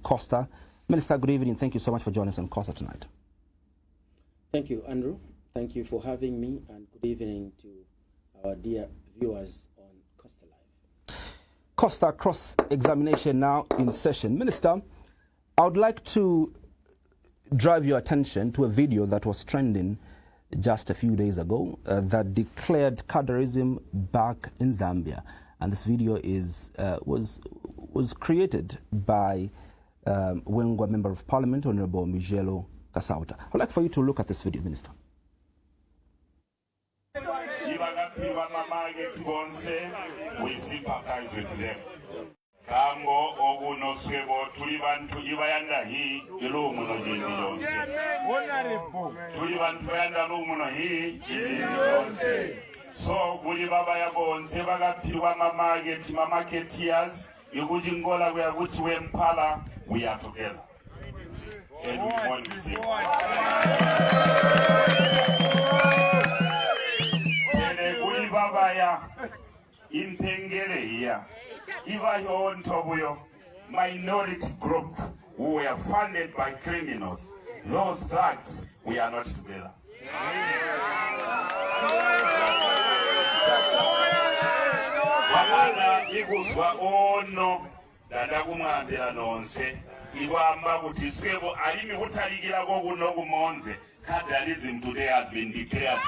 Costa. Minister, good evening. Thank you so much for joining us on Costa tonight. Thank you, Andrew. Thank you for having me, and good evening to our dear viewers on Costa Live. Costa, cross-examination now in session. Minister, I would like to drive your attention to a video that was trending just a few days ago that declared cadarism back in Zambia. And this video was created by Wengwa Member of Parliament, Honorable Mijelo Kasauta. I'd like for you to look at this video, Minister. We sympathize with them. Kambo oguno swebo tuli bantu ibayanda hii ilumu no jindi jonse. Tuli bantu bayanda lumu no hii jindi jonse. So guli baba ya bonse bagapirwa mamaketiers yugujingola we aguti we mpala, we are together. And we want to see. Ene guli baba ya impengele ya Ivayo Ntobuyo, minority group who were funded by criminals. Those thugs, we are not together. Wamana iguzwa ono dadagumambira nonse ibamba butiswebo alimi butaligira go guno gumonze. Cadarism today has been declared.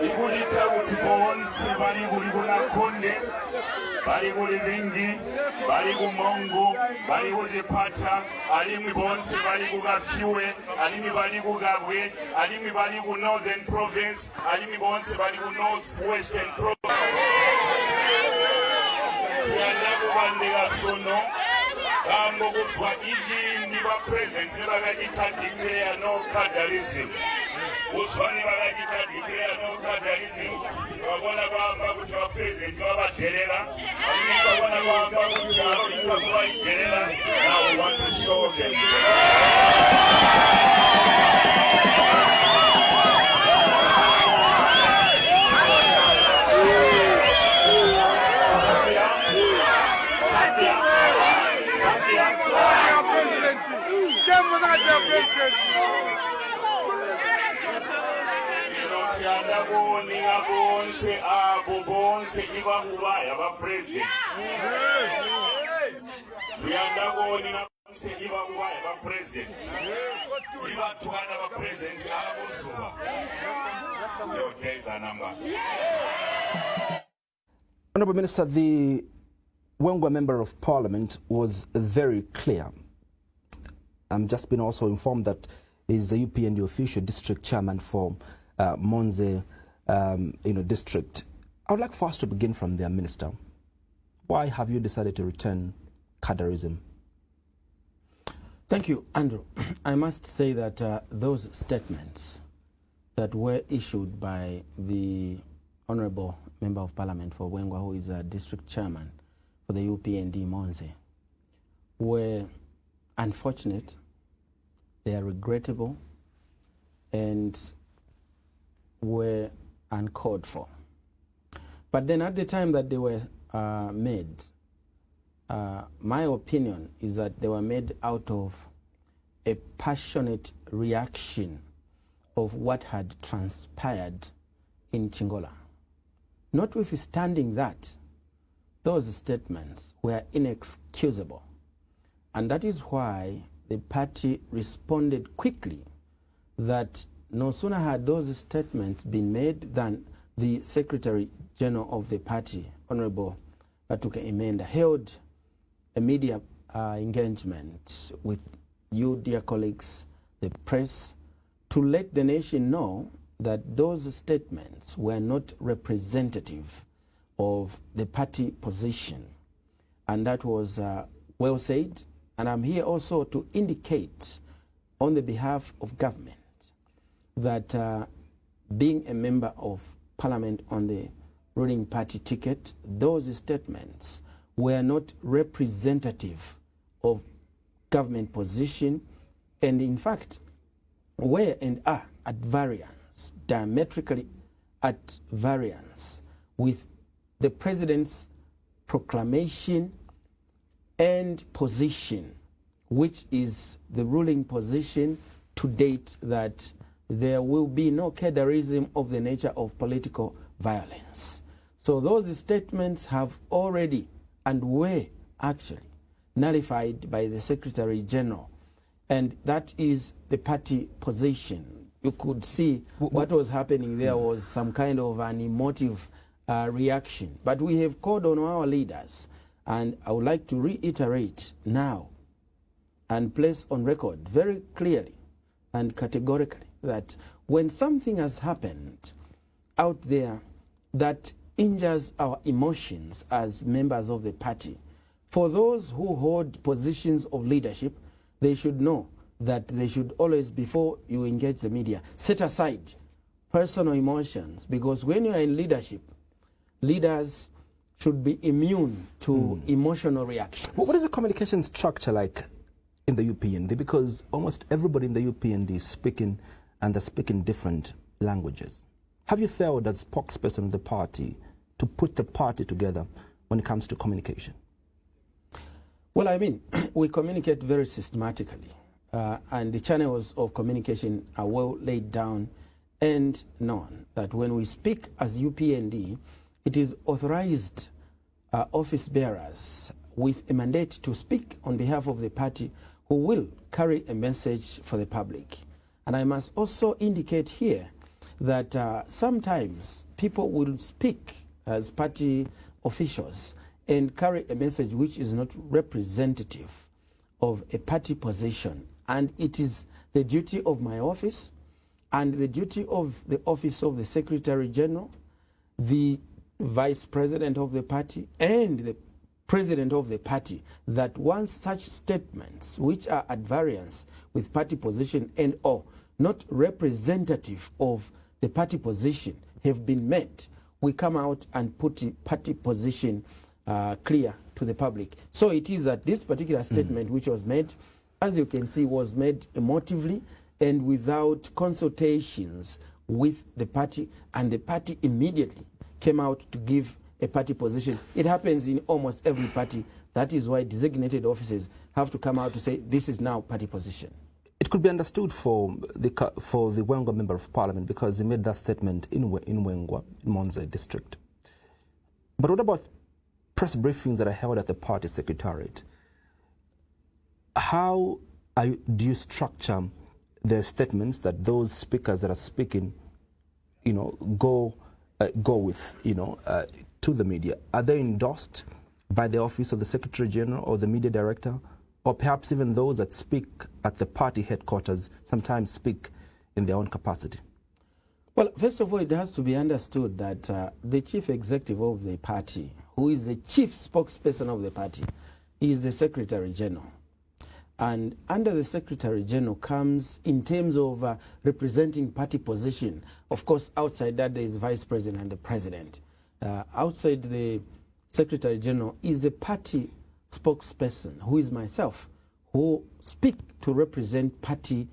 Igulita utibonse bali gulibuna konde, bali gulivingi, bali gumongo, bali guzipata, alimi bonse bali gugafiwe, alimi bali gugabwe, alimi bali gu northern province, alimi bonse bali gu northwestern province. Tuyanda kubandega sono, kambo kufwa iji ndiba present nibagajita declare no cadarism. Uswani bagajita declare no cadarism. Wabona kwamba kuti wa president wabaterera, wabona kwamba kuti wa kubaiterera. Now we want to show them. Bonse abo bonse iba kubaya ba president. Tuyanda goni bonse iba kubaya ba president. Iba tuana ba president abo suba. Your days are numbered. Honorable Minister, the Wengwa Member of Parliament was very clear. I'm just been also informed that he's the UPND official district chairman for Monze district. I would like for us to begin from there, Minister. Why have you decided to return cadarism? Thank you, Andrew. I must say that those statements that were issued by the Honorable Member of Parliament for Wengwa, who is a district chairman for the UPND Monze, were unfortunate, they are regrettable, and were uncalled for. But then at the time that they were made, my opinion is that they were made out of a passionate reaction of what had transpired in Chingola. Notwithstanding that, those statements were inexcusable. And that is why the party responded quickly that no sooner had those statements been made than the Secretary General of the party, Honorable Batuke Imenda, held a media engagement with you, dear colleagues, the press, to let the nation know that those statements were not representative of the party position. And that was well said. And I'm here also to indicate on the behalf of government that being a member of parliament on the ruling party ticket, those statements were not representative of government position, and in fact were and are at variance, diametrically at variance with the president's proclamation and position, which is the ruling position to date, that there will be no cadreism of the nature of political violence. So those statements have already and were actually nullified by the Secretary General, and that is the party position. You could see what was happening there was some kind of an emotive reaction. But we have called on our leaders, and I would like to reiterate now and place on record very clearly and categorically that when something has happened out there that injures our emotions as members of the party, for those who hold positions of leadership, they should know that they should always, before you engage the media, set aside personal emotions, because when you are in leadership, leaders should be immune to emotional reactions. What is the communication structure like in the UPND? Because almost everybody in the UPND is speaking, and they're speaking different languages. Have you failed as spokesperson of the party to put the party together when it comes to communication? Well, I mean, we communicate very systematically, and the channels of communication are well laid down and known, that when we speak as UPND, it is authorized office bearers with a mandate to speak on behalf of the party who will carry a message for the public. And I must also indicate here that sometimes people will speak as party officials and carry a message which is not representative of a party position. And it is the duty of my office and the duty of the office of the Secretary General, the Vice President of the party, and the President of the party, that once such statements which are at variance with party position and or not representative of the party position have been met, we come out and put the party position clear to the public. So it is that this particular statement which was made, as you can see, was made emotively and without consultations with the party, and the party immediately came out to give a party position. It happens in almost every party. That is why designated officers have to come out to say this is now party position. It could be understood for the Wengwa Member of Parliament, because he made that statement in Wengwa, in Mwansa district. But what about press briefings that are held at the party secretariat? How do you structure the statements that those speakers that are speaking, go with, to the media? Are they endorsed by the office of the Secretary General or the media director? Or perhaps even those that speak at the party headquarters sometimes speak in their own capacity? Well, first of all, it has to be understood that the chief executive of the party, who is the chief spokesperson of the party, is the Secretary General. And under the Secretary General comes, in terms of representing party position, of course, outside that there is Vice President and the President. Outside the Secretary General is a party spokesperson, who is myself, who speak to represent party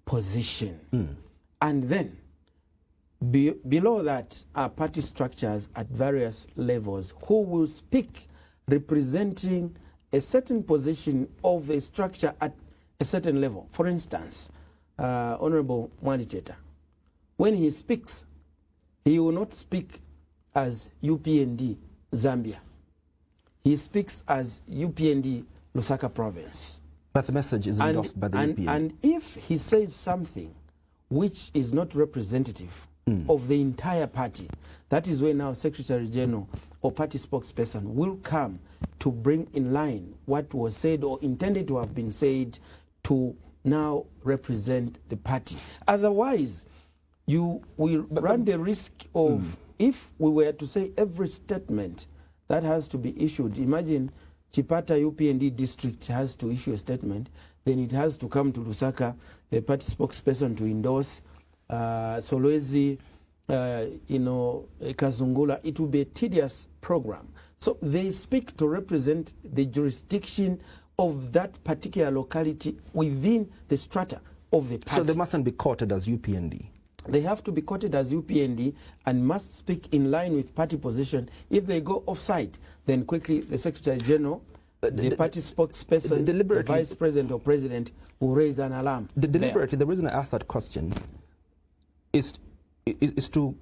position. And then below that are party structures at various levels who will speak representing a certain position of a structure at a certain level. For instance, Honorable Mweetwa, when he speaks, he will not speak as UPND Zambia. He speaks as UPND Lusaka province. But the message is endorsed by the UPND. And if he says something which is not representative of the entire party, that is where now Secretary General or party spokesperson will come to bring in line what was said or intended to have been said to now represent the party. Otherwise, you will run the risk of, if we were to say every statement that has to be issued, imagine Chipata UPND district has to issue a statement, then it has to come to Lusaka, the party spokesperson to endorse. Solwezi, Kazungula. It will be a tedious program. So they speak to represent the jurisdiction of that particular locality within the strata of the party. So they mustn't be quoted as UPND. They have to be quoted as UPND and must speak in line with party position. If they go offside, then quickly the Secretary General, the party spokesperson, the Vice President or President will raise an alarm. Deliberately, the reason I asked that question is to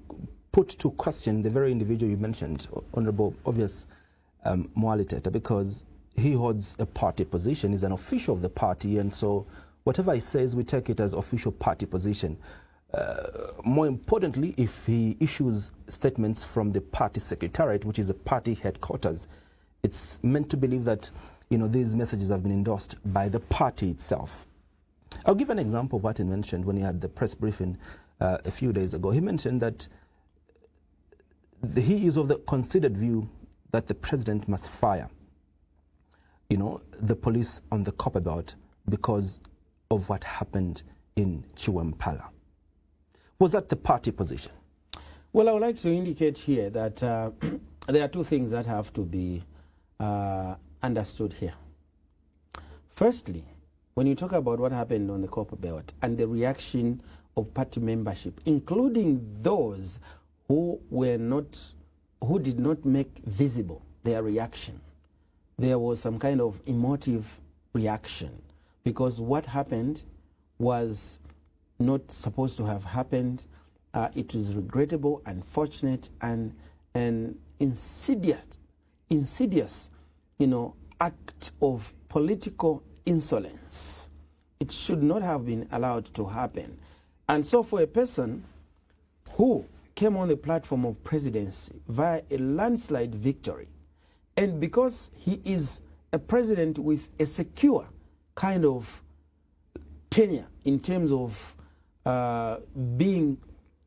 put to question the very individual you mentioned, Honorable Obvious Mweetwa, because he holds a party position, he's an official of the party, and so whatever he says, we take it as official party position. More importantly, if he issues statements from the party secretariat, which is a party headquarters, it's meant to believe that these messages have been endorsed by the party itself. I'll give an example of what he mentioned when he had the press briefing a few days ago. He mentioned that he is of the considered view that the president must fire, the police on the copper belt because of what happened in Chiwempala. Was that the party position? Well, I would like to indicate here that there are two things that have to be understood here. Firstly, when you talk about what happened on the copper belt and the reaction of party membership, including those who did not make visible their reaction, there was some kind of emotive reaction, because what happened was not supposed to have happened. It was regrettable, unfortunate, and insidious, act of political insolence. It should not have been allowed to happen. And so for a person who came on the platform of presidency via a landslide victory, and because he is a president with a secure kind of tenure in terms of being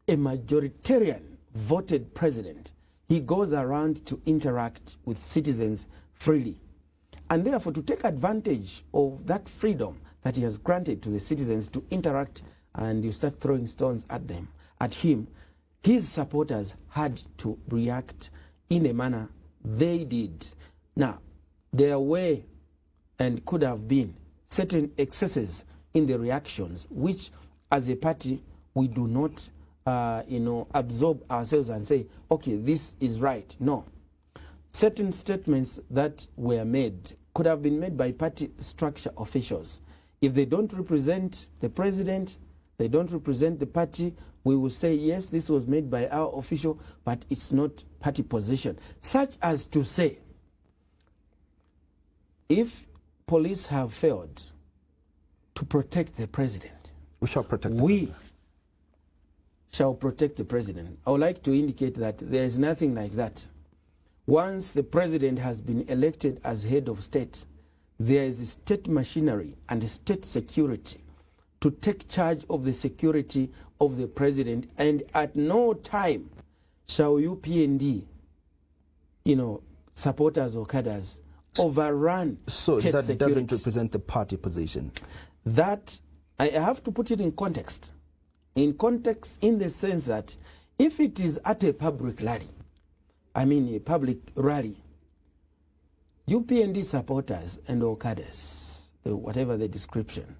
a majoritarian voted president, he goes around to interact with citizens freely. And therefore, to take advantage of that freedom that he has granted to the citizens to interact, and you start throwing stones at him, his supporters had to react in a manner they did. Now, there were and could have been certain excesses in the reactions, which as a party we do not absorb ourselves and say, okay, this is right. No. Certain statements that were made could have been made by party structure officials. If they don't represent the president, they don't represent the party, we will say, yes, this was made by our official, but it's not party position. Such as to say, if police have failed to protect the president, we shall protect the president. Shall protect the president. I would like to indicate that there is nothing like that. Once the president has been elected as head of state, there is state machinery and state security to take charge of the security of the president, and at no time shall UPND, supporters or cadres overrun so state that security. Doesn't represent the party position. That, I have to put it in context. In context, in the sense that if it is at a public rally, a public rally, UPND supporters and all cadres, whatever the description,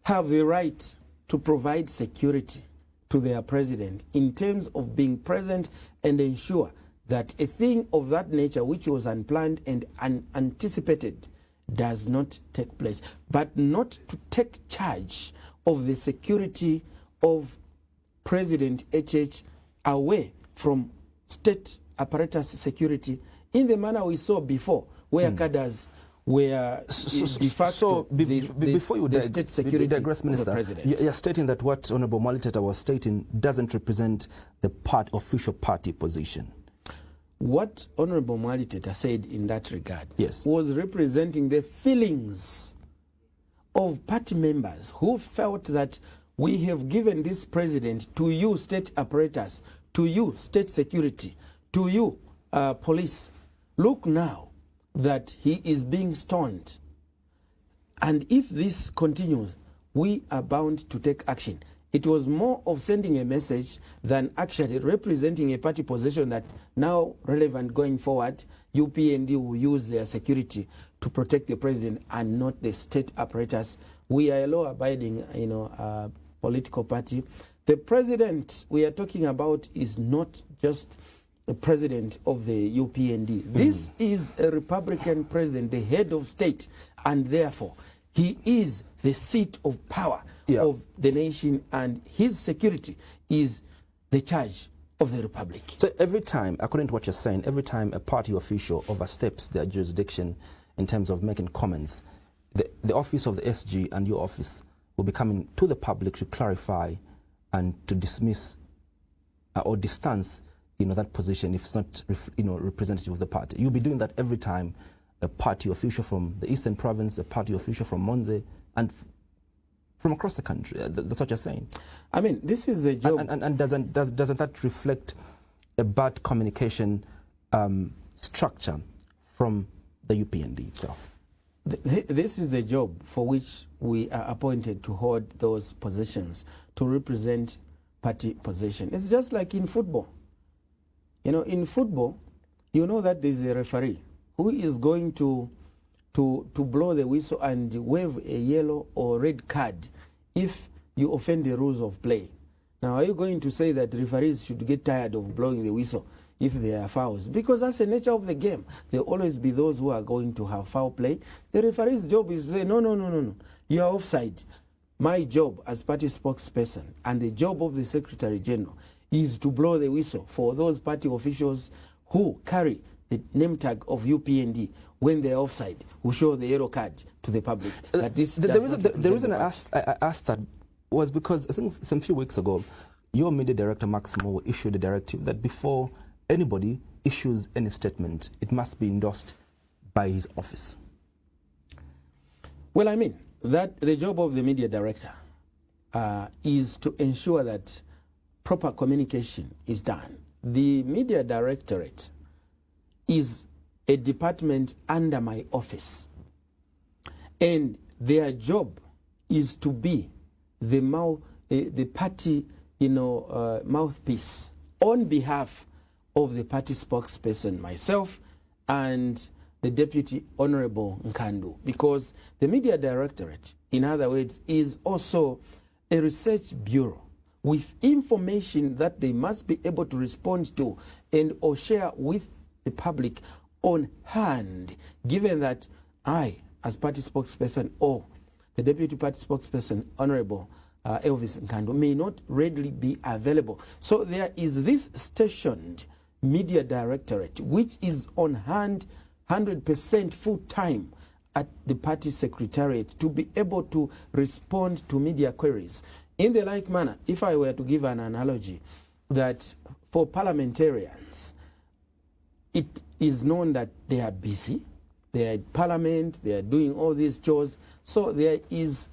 have the right to provide security to their president in terms of being present and ensure that a thing of that nature, which was unplanned and unanticipated, does not take place, but not to take charge of the security of President HH away from state apparatus security in the manner we saw before, where cadres were de facto before you the state security digress, Minister, of the president. You're stating that what Honorable Mweetwa was stating doesn't represent the official party position. What Honorable Mweetwa said in that regard was representing the feelings of party members who felt that we have given this president to you, state apparatus, to you, state security, to you, police. Look now that he is being stoned. And if this continues, we are bound to take action. It was more of sending a message than actually representing a party position that now relevant going forward. UPND will use their security to protect the president and not the state apparatus. We are a law-abiding, political party. The president we are talking about is not just the president of the UPND. This is a Republican president, the head of state, and therefore he is the seat of power of the nation, and his security is the charge of the republic. So every time, according to what you're saying, every time a party official oversteps their jurisdiction in terms of making comments, the office of the SG and your office will be coming to the public to clarify and to dismiss or distance that position if it's not representative of the party. You'll be doing that every time a party official from the Eastern Province, a party official from Monze, and from across the country. That's what you're saying. I mean, this is a job. And doesn't that reflect a bad communication structure from the UPND itself? This is the job for which we are appointed to hold those positions, to represent party position. It's just like in football. In football, that there's a referee who is going to blow the whistle and wave a yellow or red card if you offend the rules of play. Now, are you going to say that referees should get tired of blowing the whistle if there are fouls? Because that's the nature of the game. There will always be those who are going to have foul play. The referee's job is to say, no, you are offside. My job as party spokesperson and the job of the Secretary General is to blow the whistle for those party officials who carry the name tag of UPND when they're offside, who show the yellow card to the public. That the reason I asked that was because I think some few weeks ago, your media director, Maximo, issued a directive that before anybody issues any statement, it must be endorsed by his office. Well, I mean, that the job of the media director is to ensure that proper communication is done. The media directorate is a department under my office, and their job is to be the party mouthpiece on behalf of the party spokesperson, myself, and the Deputy Honorable Nkandu, because the media directorate, in other words, is also a research bureau with information that they must be able to respond to and or share with the public on hand, given that I, as party spokesperson, or the deputy party spokesperson, Honorable Elvis Nkandu, may not readily be available. So there is this stationed media directorate, which is on hand 100% full time at the party secretariat to be able to respond to media queries. In the like manner, if I were to give an analogy, that for parliamentarians, it is known that they are busy, they are at parliament, they are doing all these chores, so there is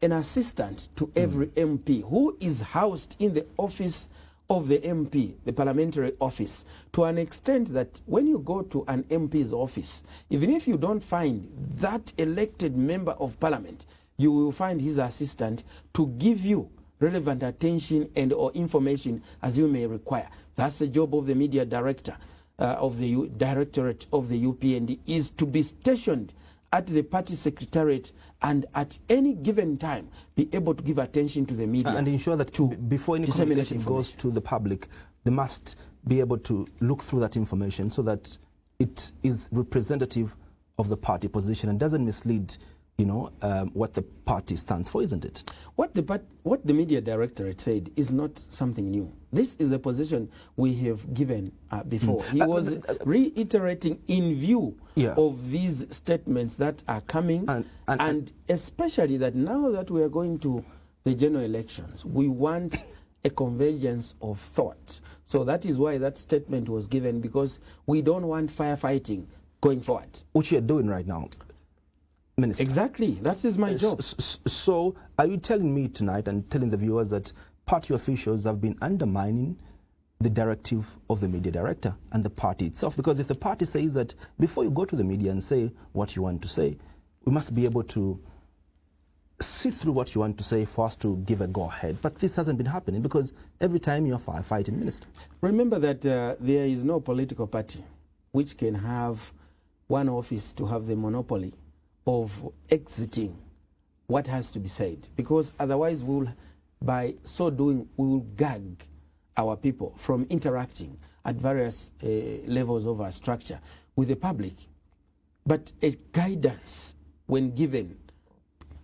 an assistant to every MP who is housed in the office of the MP, the parliamentary office, to an extent that when you go to an MP's office, even if you don't find that elected member of parliament, you will find his assistant to give you relevant attention and or information as you may require. That's the job of the media director of the directorate of the UPND, is to be stationed at the party secretariat and at any given time be able to give attention to the media. And ensure that before any communication goes to the public, they must be able to look through that information so that it is representative of the party position and doesn't mislead what the party stands for, isn't it? What the media directorate said is not something new. This is a position we have given before. He was reiterating in view of these statements that are coming, and especially that now that we are going to the general elections, we want a convergence of thought. So that is why that statement was given, because we don't want firefighting going forward. Which you're doing right now. Minister. Exactly, that is my job. So are you telling me tonight and telling the viewers that party officials have been undermining the directive of the media director and the party itself? Because if the party says that before you go to the media and say what you want to say, we must be able to see through what you want to say for us to give a go-ahead. But this hasn't been happening because every time you're fighting, Minister. Remember that there is no political party which can have one office to have the monopoly of exiting what has to be said, because otherwise by so doing, we will gag our people from interacting at various levels of our structure with the public. But a guidance, when given,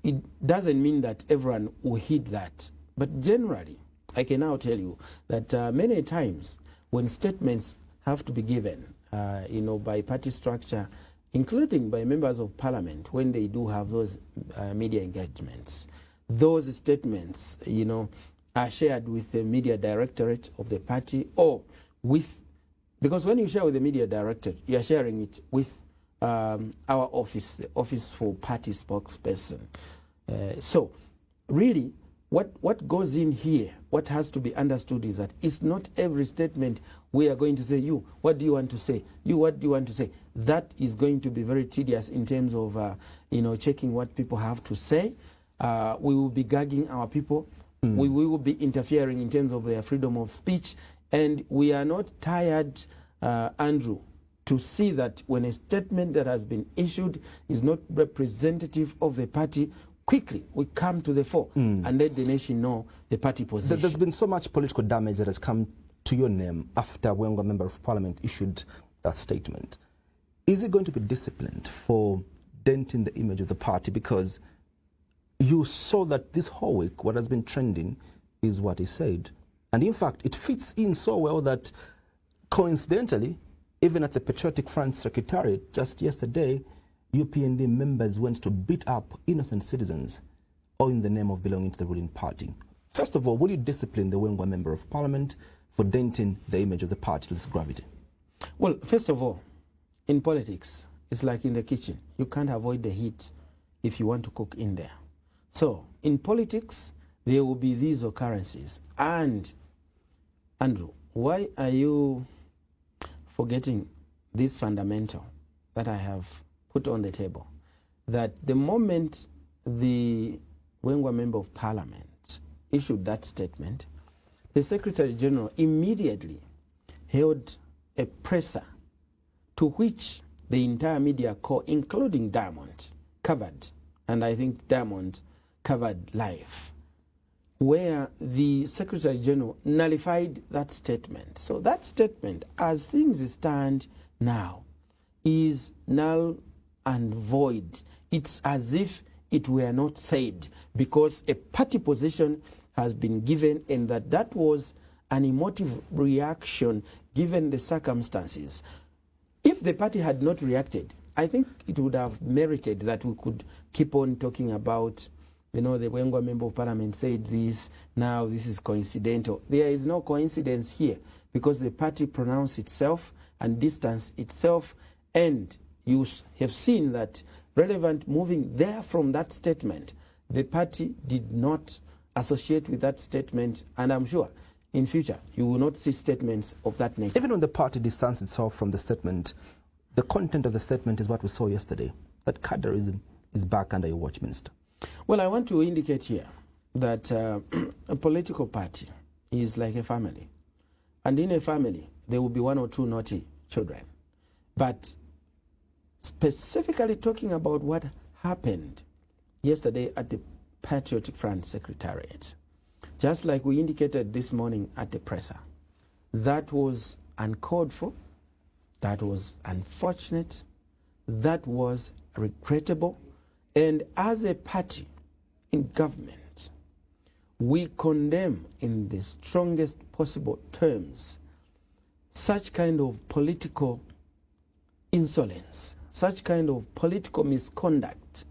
it doesn't mean that everyone will heed that. But generally, I can now tell you that many times when statements have to be given, by party structure, including by members of parliament, when they do have those media engagements, those statements, are shared with the media directorate of the party or with, because when you share with the media directorate, you are sharing it with our office, the Office for Party Spokesperson. So really, what goes in here, what has to be understood is that it's not every statement we are going to say, you, what do you want to say? You, what do you want to say? That is going to be very tedious in terms of, checking what people have to say. We will be gagging our people. We will be interfering in terms of their freedom of speech. And we are not tired, Andrew, to see that when a statement that has been issued is not representative of the party, quickly we come to the fore and let the nation know the party position. There's been so much political damage that has come to your name after Wengwa Member of Parliament issued that statement. Is it going to be disciplined for denting the image of the party? Because you saw that this whole week what has been trending is what he said. And in fact, it fits in so well that coincidentally, even at the Patriotic Front Secretariat just yesterday, UPND members went to beat up innocent citizens, all in the name of belonging to the ruling party. First of all, will you discipline the Wengwa Member of Parliament for denting the image of the party to this gravity? Well, first of all, in politics, it's like in the kitchen. You can't avoid the heat if you want to cook in there. So, in politics, there will be these occurrences. And, Andrew, why are you forgetting this fundamental that I have put on the table? That the moment the Wengwa Member of Parliament issued that statement, the Secretary General immediately held a presser to which the entire media corps, including Diamond, covered, and I think Diamond covered live, where the Secretary General nullified that statement. So that statement, as things stand now, is null and void. It's as if it were not said, because a party position has been given, and that was an emotive reaction given the circumstances. If the party had not reacted, I think it would have merited that we could keep on talking about, the Wengwa Member of Parliament said this, now this is coincidental. There is no coincidence here, because the party pronounced itself and distanced itself, and you have seen that relevant moving there from that statement, the party did not associate with that statement, and I'm sure in future you will not see statements of that nature. Even when the party distanced itself from the statement, the content of the statement is what we saw yesterday, that cadreism is back under your watch, Minister. Well, I want to indicate here that a political party is like a family. And in a family, there will be one or two naughty children. But specifically talking about what happened yesterday at the Patriotic Front Secretariat, just like we indicated this morning at the presser, that was uncalled for, that was unfortunate, that was regrettable. And as a party in government, we condemn in the strongest possible terms such kind of political insolence, such kind of political misconduct,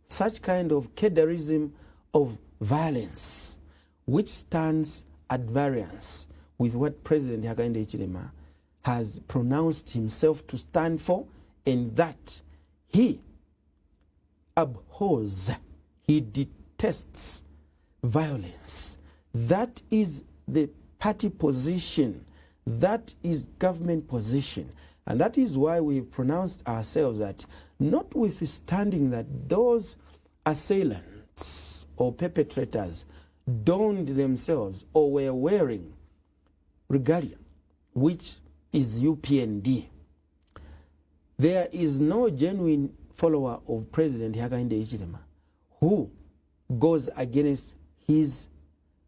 such kind of cadreism of violence, which stands at variance with what President Hakainde Hichilema has pronounced himself to stand for, and that he abhors, he detests violence. That is the party position. That is government position. And that is why we've pronounced ourselves that notwithstanding that those assailants or perpetrators donned themselves or were wearing regalia, which is UPND, there is no genuine follower of President Hakainde Hichilema who goes against his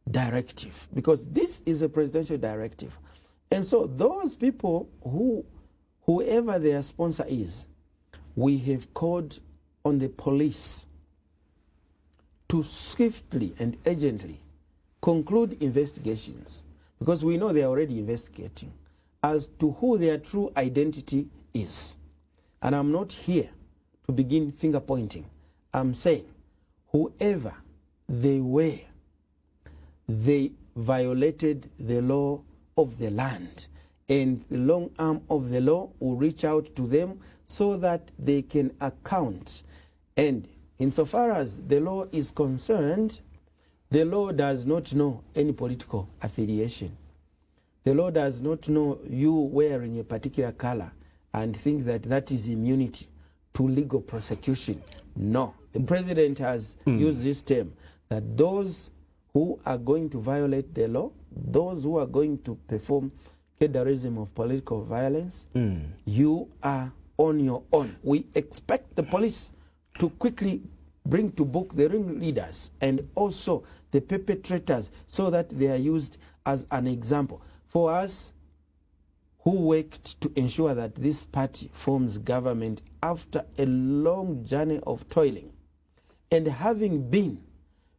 directive, because this is a presidential directive. And so those people whoever their sponsor is, we have called on the police to swiftly and urgently conclude investigations, because we know they are already investigating, as to who their true identity is. And I'm not here to begin finger pointing. I'm saying whoever they were, they violated the law of the land, and the long arm of the law will reach out to them so that they can account. And insofar as the law is concerned, the law does not know any political affiliation. The law does not know you wearing a particular color and think that that is immunity to legal prosecution. No. The president has used this term, that those who are going to violate the law, those who are going to perform terrorism of political violence, you are on your own. We expect the police to quickly bring to book the ringleaders and also the perpetrators, so that they are used as an example. For us who worked to ensure that this party forms government after a long journey of toiling, and having been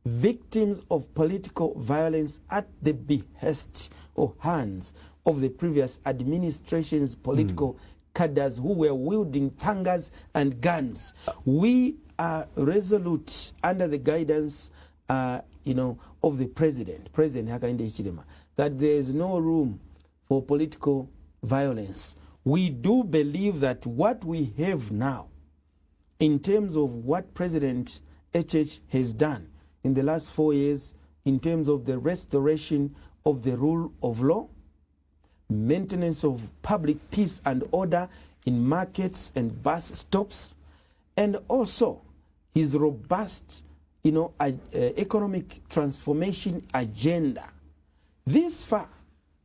victims of political violence at the behest or hands of the previous administration's political cadres who were wielding pangas and guns, we are resolute under the guidance of the President Hakainde Hichilema, that there is no room for political violence. We do believe that what we have now, in terms of what President HH has done in the last 4 years, in terms of the restoration of the rule of law, maintenance of public peace and order in markets and bus stops, and also his robust economic transformation agenda. This far,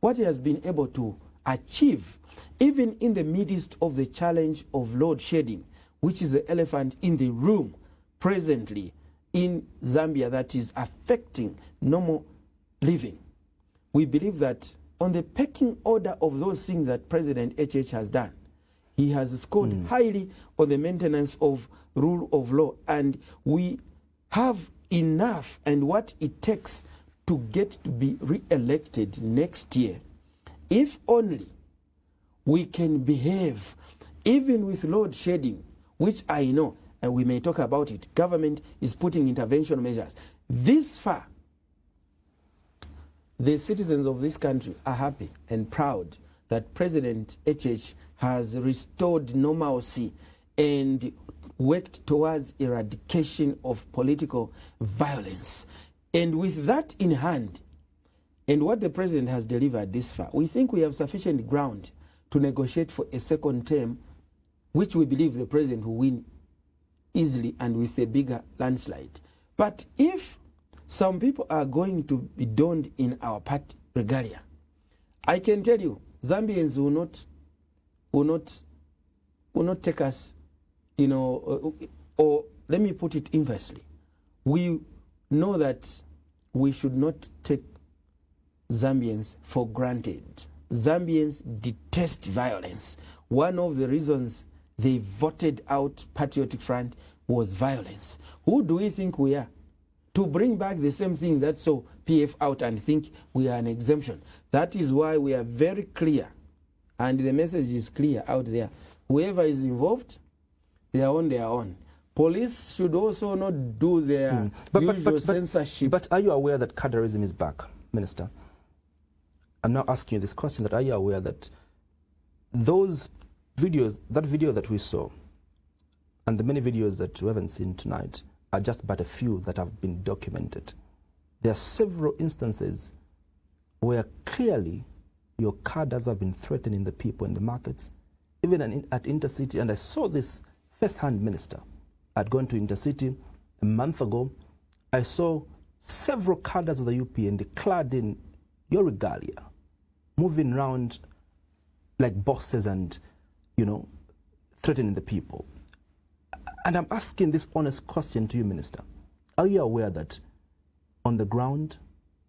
what he has been able to achieve, even in the midst of the challenge of load shedding, which is the elephant in the room presently in Zambia that is affecting normal living. We believe that on the pecking order of those things that President HH has done, he has scored highly on the maintenance of rule of law, and we have enough and what it takes to get to be re-elected next year, if only we can behave, even with load shedding, which I know, and we may talk about it, government is putting intervention measures. This far, the citizens of this country are happy and proud that President HH has restored normalcy and worked towards eradication of political violence. And with that in hand, and what the president has delivered this far, we think we have sufficient ground to negotiate for a second term, which we believe the president will win easily and with a bigger landslide. But if some people are going to be donned in our party regalia, I can tell you, Zambians will not take us, or let me put it inversely. We know that we should not take Zambians for granted. Zambians detest violence. One of the reasons they voted out Patriotic Front was violence. Who do we think we are to bring back the same thing that saw PF out and think we are an exemption? That is why we are very clear, and the message is clear out there. Whoever is involved, they are on their own. Police should also not do their usual censorship. But are you aware that cadreism is back, Minister? I'm now asking you this question, that are you aware that those videos, that video that we saw, and the many videos that we haven't seen tonight, are just but a few that have been documented? There are several instances where clearly your cadres have been threatening the people in the markets, even at Intercity, and I saw this first-hand, Minister. I'd gone to Intercity a month ago. I saw several cadres of the UPND clad in your regalia, moving around like bosses and, threatening the people. And I'm asking this honest question to you, Minister. Are you aware that on the ground,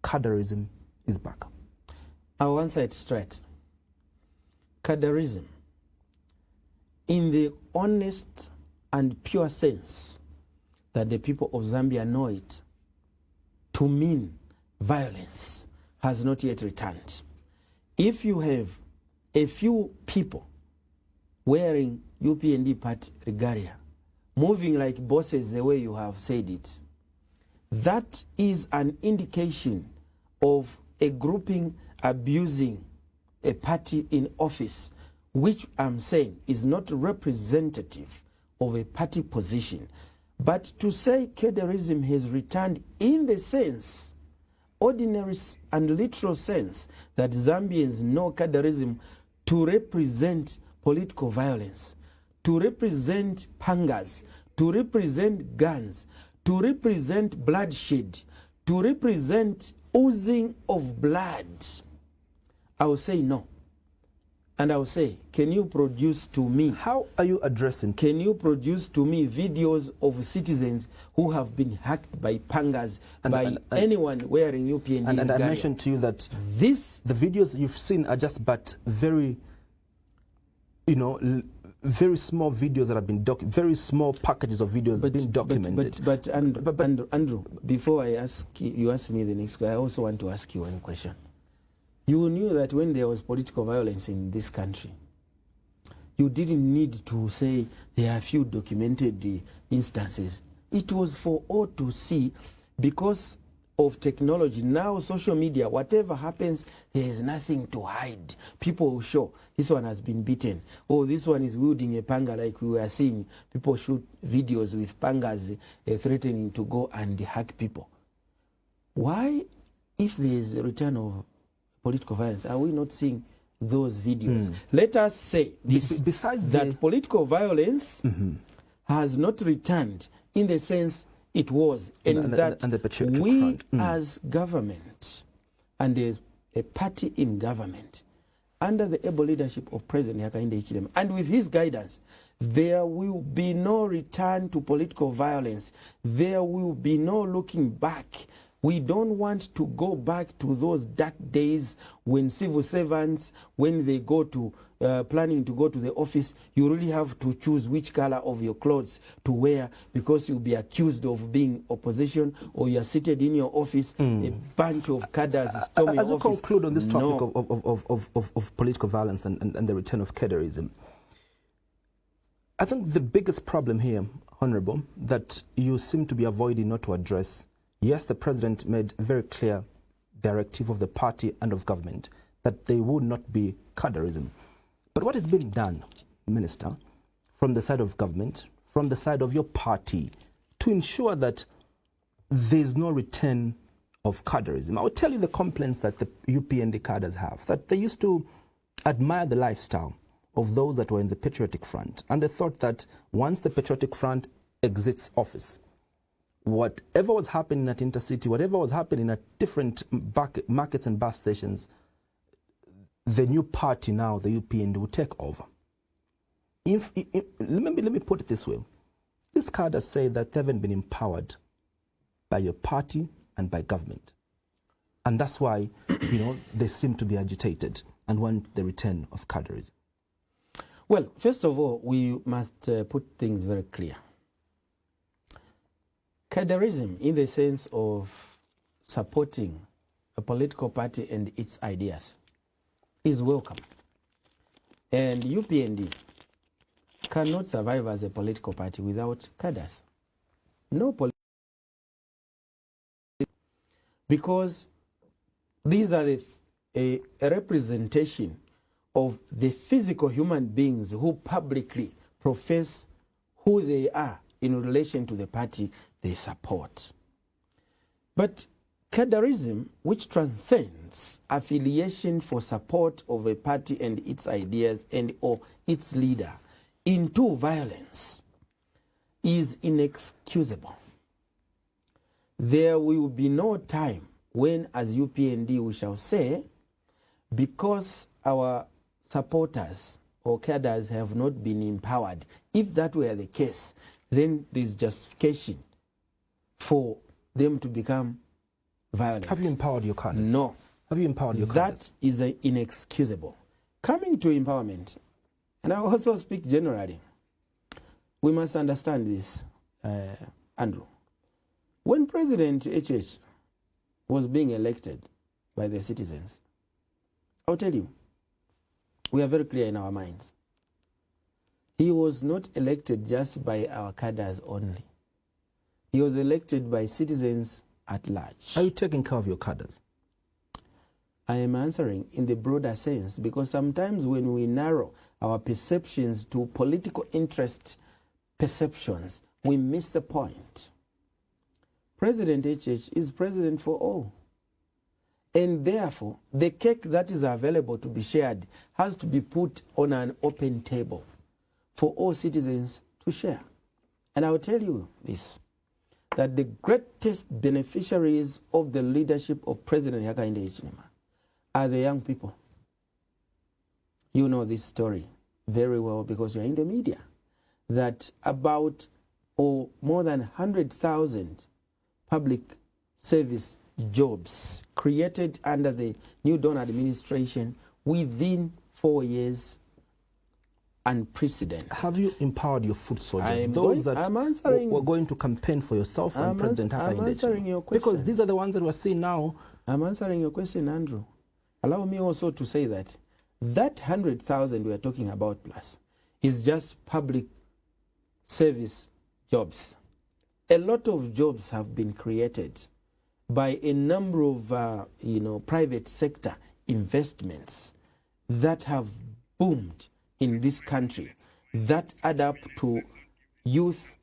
cadreism is back? I'll answer it straight. Cadreism, in the honest and pure sense that the people of Zambia know it to mean violence, has not yet returned. If you have a few people wearing UPND party regalia, moving like bosses the way you have said it, that is an indication of a grouping abusing a party in office, which I'm saying is not representative of a party position. But to say cadreism has returned in the sense, ordinary and literal sense, that Zambians know cadreism to represent political violence, to represent pangas, to represent guns, to represent bloodshed, to represent oozing of blood, I will say no. And I will say, can you produce to me... How are you addressing... Can you produce to me videos of citizens who have been hacked by pangas, by anyone wearing UPND? And I mentioned to you that the videos you've seen are just but very, very small videos that have been very small packages of videos being documented. But Andrew, before I ask you ask me the next question, I also want to ask you one question. You knew that when there was political violence in this country, you didn't need to say there are few documented instances. It was for all to see because of technology. Now social media, whatever happens, there is nothing to hide. People will show, this one has been beaten. Oh, this one is wielding a panga like we were seeing. People shoot videos with pangas threatening to go and hack people. Why, if there is a return of political violence, are we not seeing those videos? Let us say this, besides that political violence has not returned in the sense it was, and that we as government and a party in government under the able leadership of President Hakainde Hichilema and with his guidance, there will be no return to political violence. There will be no looking back. We don't want to go back to those dark days when civil servants, when they go to, planning to go to the office, you really have to choose which color of your clothes to wear because you'll be accused of being opposition, or you're seated in your office, a bunch of cadres storming your office. As we conclude on this topic of political violence and the return of cadreism, I think the biggest problem here, Honorable, that you seem to be avoiding not to address. Yes, the president made a very clear directive of the party and of government that there would not be cadreism. But what is being done, Minister, from the side of government, from the side of your party, to ensure that there's no return of cadreism? I will tell you the complaints that the UPND cadres have, that they used to admire the lifestyle of those that were in the Patriotic Front, and they thought that once the Patriotic Front exits office, whatever was happening at Intercity, whatever was happening at different markets and bus stations, the new party now, the UPND, will take over. Let me put it this way. These cadres say that they haven't been empowered by your party and by government. And that's why, they seem to be agitated and want the return of cadres. Well, first of all, we must put things very clear. Cadreism, in the sense of supporting a political party and its ideas, is welcome. And UPND cannot survive as a political party without cadres. No political, because these are a representation of the physical human beings who publicly profess who they are in relation to the party they support. But Cadreism, which transcends affiliation for support of a party and its ideas and or its leader into violence, is inexcusable. There will be no time when, as UPND, we shall say, because our supporters or cadres have not been empowered. If that were the case, then there's justification for them to become violent. Have you empowered your cadres? No. Have you empowered your cadres? That is inexcusable. Coming to empowerment, and I also speak generally, we must understand this, Andrew. When President HH was being elected by the citizens, I'll tell you, we are very clear in our minds. He was not elected just by our cadres only. He was elected by citizens at large. Are you taking care of your cadres? I am answering in the broader sense, because sometimes when we narrow our perceptions to political interest perceptions, we miss the point. President HH is president for all. And therefore, the cake that is available to be shared has to be put on an open table for all citizens to share. And I will tell you this, that the greatest beneficiaries of the leadership of President Hakainde Hichilema are the young people. You know this story very well because you're in the media, that about or more than 100,000 public service jobs created under the New Dawn administration within 4 years, unprecedented. Have you empowered your foot soldiers? I'm answering. Were going to campaign for yourself and President Hakainde? I'm answering your question. Because these are the ones that we're seeing now. I'm answering your question, Andrew. Allow me also to say that 100,000 we are talking about plus is just public service jobs. A lot of jobs have been created by a number of private sector investments that have boomed in this country that add up to youth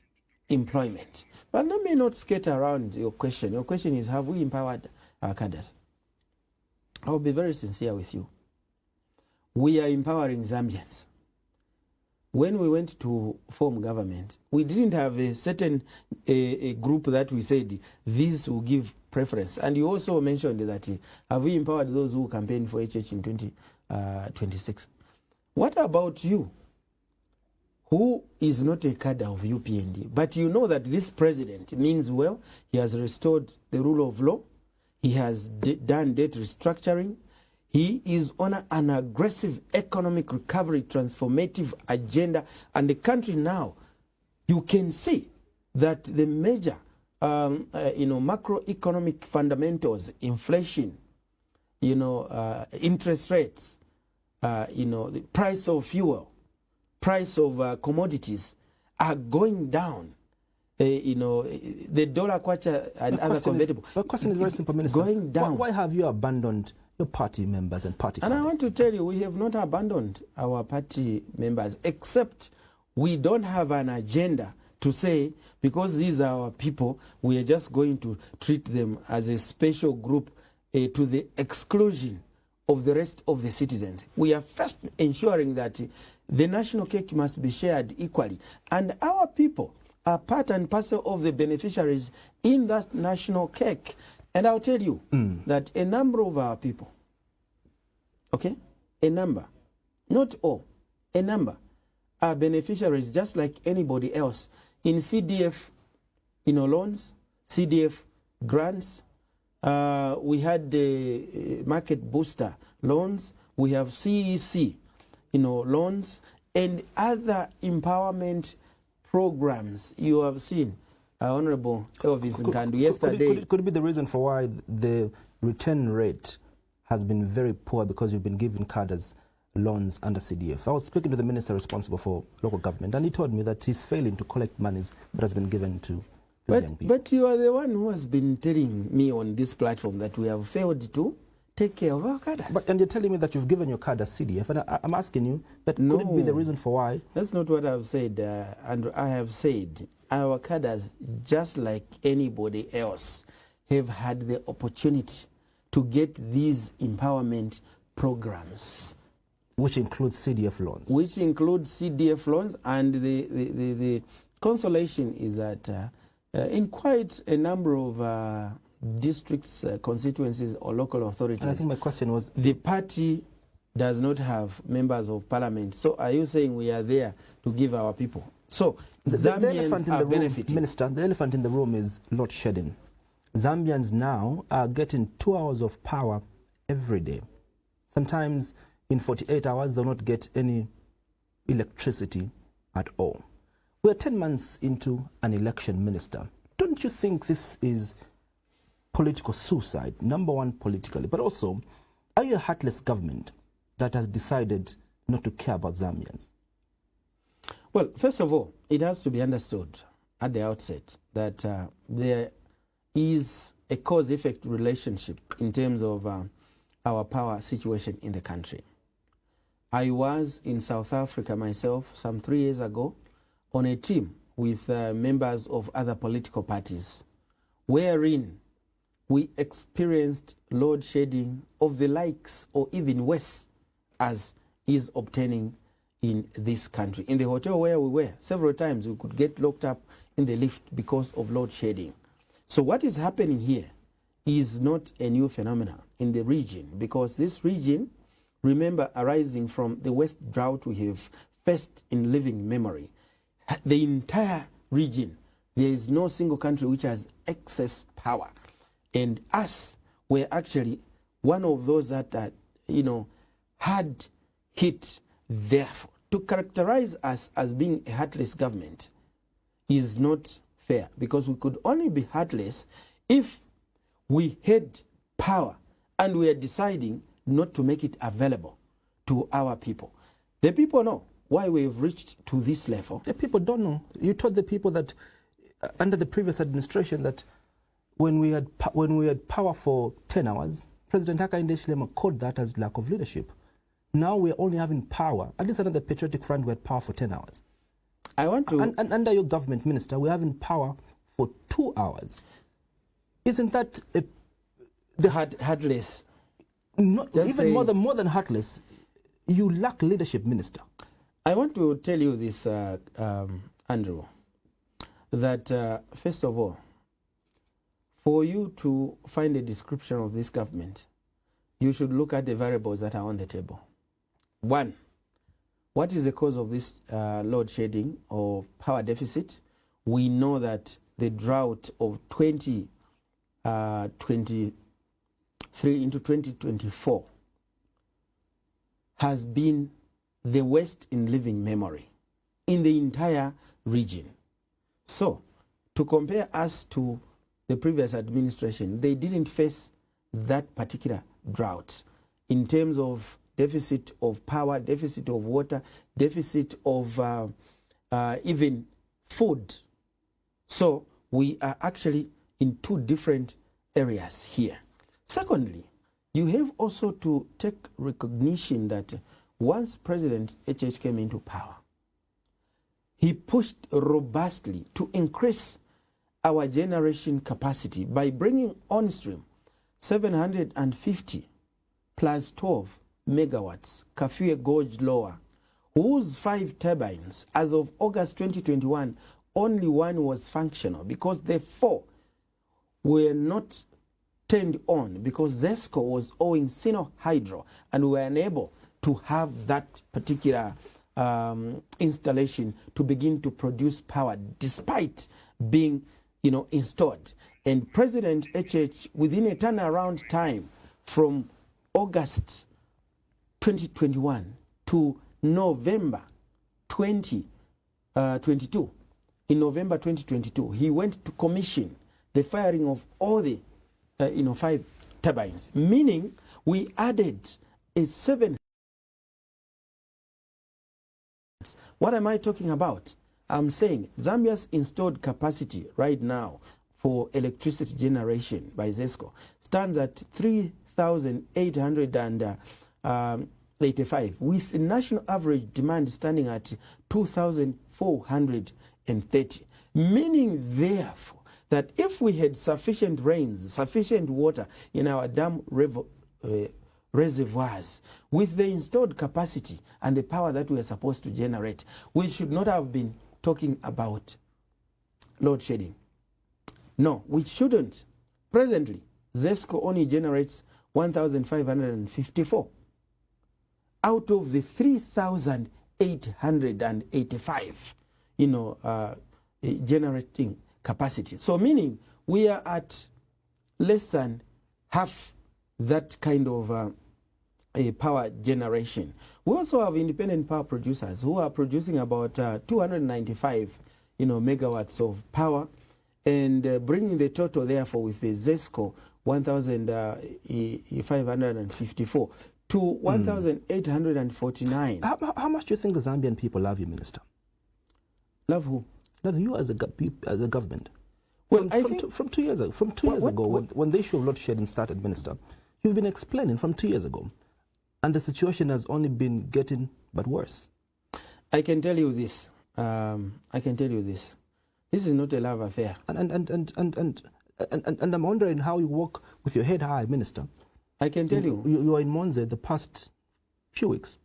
employment. But let me not skate around your question. Your question is, have we empowered our cadres? I'll be very sincere with you. We are empowering Zambians. When we went to form government, we didn't have a certain a group that we said this will give preference. And you also mentioned that have we empowered those who campaign for HH in 2026? What about you, who is not a cadre of UPND, but you know that this president means well, he has restored the rule of law, he has done debt restructuring, he is on an aggressive economic recovery transformative agenda, and the country now, you can see that the major macroeconomic fundamentals, inflation, interest rates, the price of fuel, price of commodities are going down. The dollar kwacha and other convertible. The question is very simple, Minister. Going down. Why have you abandoned your party members and party cadres? And I want to tell you, we have not abandoned our party members, except we don't have an agenda to say, because these are our people, we are just going to treat them as a special group to the exclusion of the rest of the citizens. We are first ensuring that the national cake must be shared equally, and our people are part and parcel of the beneficiaries in that national cake. And I'll tell you that a number of our people, okay, a number, not all, a number, are beneficiaries just like anybody else in CDF, loans, CDF grants. We had the market booster loans. We have CEC, loans and other empowerment programs. You have seen Honorable Elvis Nkandu yesterday. Could it be the reason for why the return rate has been very poor, because you've been giving cadres loans under CDF? I was speaking to the minister responsible for local government, and he told me that he's failing to collect monies that has been given to these young people. But you are the one who has been telling me on this platform that we have failed to take care of our cadres. And you're telling me that you've given your cadres CDF, and I'm asking you that could it be the reason for why? That's not what I've said, and I have said our cadres, just like anybody else, have had the opportunity to get these empowerment programs. Which includes CDF loans. Which includes CDF loans, and the consolation is that in quite a number of districts, constituencies, or local authorities, and I think my question was, the party does not have members of parliament. So are you saying we are there to give our people? So Zambians are benefiting. Minister, the elephant in the room is load shedding. Zambians now are getting 2 hours of power every day. Sometimes in 48 hours, they'll not get any electricity at all. We're 10 months into an election, Minister. Don't you think this is political suicide? Number one, politically, but also, are you a heartless government that has decided not to care about Zambians? Well, first of all, it has to be understood at the outset that there is a cause-effect relationship in terms of our power situation in the country. I was in South Africa myself some 3 years ago on a team with members of other political parties, wherein we experienced load shedding of the likes or even worse as is obtaining in this country. In the hotel where we were, several times we could get locked up in the lift because of load shedding. So what is happening here is not a new phenomenon in the region, because this region, remember, arising from the worst drought we have faced in living memory. The entire region, there is no single country which has excess power. And us were actually one of those that, had hit. Therefore, to characterize us as being a heartless government is not fair, because we could only be heartless if we had power and we are deciding not to make it available to our people. The people know why we've reached to this level. The people don't know. You told the people that under the previous administration that when we had power for 10 hours, President Hakainde Hichilema called that as lack of leadership. Now we're only having power, at least under the Patriotic Front, we had power for 10 hours. I want to... And under your government, Minister, we're having power for 2 hours. Isn't that the heartless? No, even more than heartless. You lack leadership, Minister. I want to tell you this, Andrew, that first of all, for you to find a description of this government, you should look at the variables that are on the table. One, what is the cause of this load shedding or power deficit? We know that the drought of 2023 into 2024 has been the worst in living memory in the entire region. So, to compare us to the previous administration, they didn't face that particular drought in terms of deficit of power, deficit of water, deficit of even food. So we are actually in two different areas here. Secondly, you have also to take recognition that once President HH came into power, he pushed robustly to increase our generation capacity by bringing on stream 750 plus 12 megawatts, Kafue Gorge Lower, whose 5 turbines, as of August 2021, only one was functional because the 4 were not turned on because ZESCO was owing Sino Hydro and we were unable to have that particular installation to begin to produce power despite being installed. And President HH, within a turnaround time from August 2021 to November 2022, in November 2022, he went to commission the firing of all the 5 turbines, meaning we added a 7. What am I talking about? I'm saying Zambia's installed capacity right now for electricity generation by ZESCO stands at 3,885, with the national average demand standing at 2,430, meaning therefore that if we had sufficient rains, sufficient water in our dam reservoirs, with the installed capacity and the power that we are supposed to generate, we should not have been talking about load shedding. No, we shouldn't. Presently, ZESCO only generates 1,554 out of the 3,885, generating capacity. So meaning we are at less than half that kind of a power generation. We also have independent power producers who are producing about 295 megawatts of power, and bringing the total therefore with the ZESCO 1,554 to 1,849. How much do you think the Zambian people love you, Minister? Love who? Love you as a government. Well, from 2 years ago, when the issue of load shedding started, Minister, you've been explaining from 2 years ago, and the situation has only been getting but worse. I can tell you this. This is not a love affair. And I'm wondering how you walk with your head high, Minister. I can tell you. You are in Monze the past few weeks.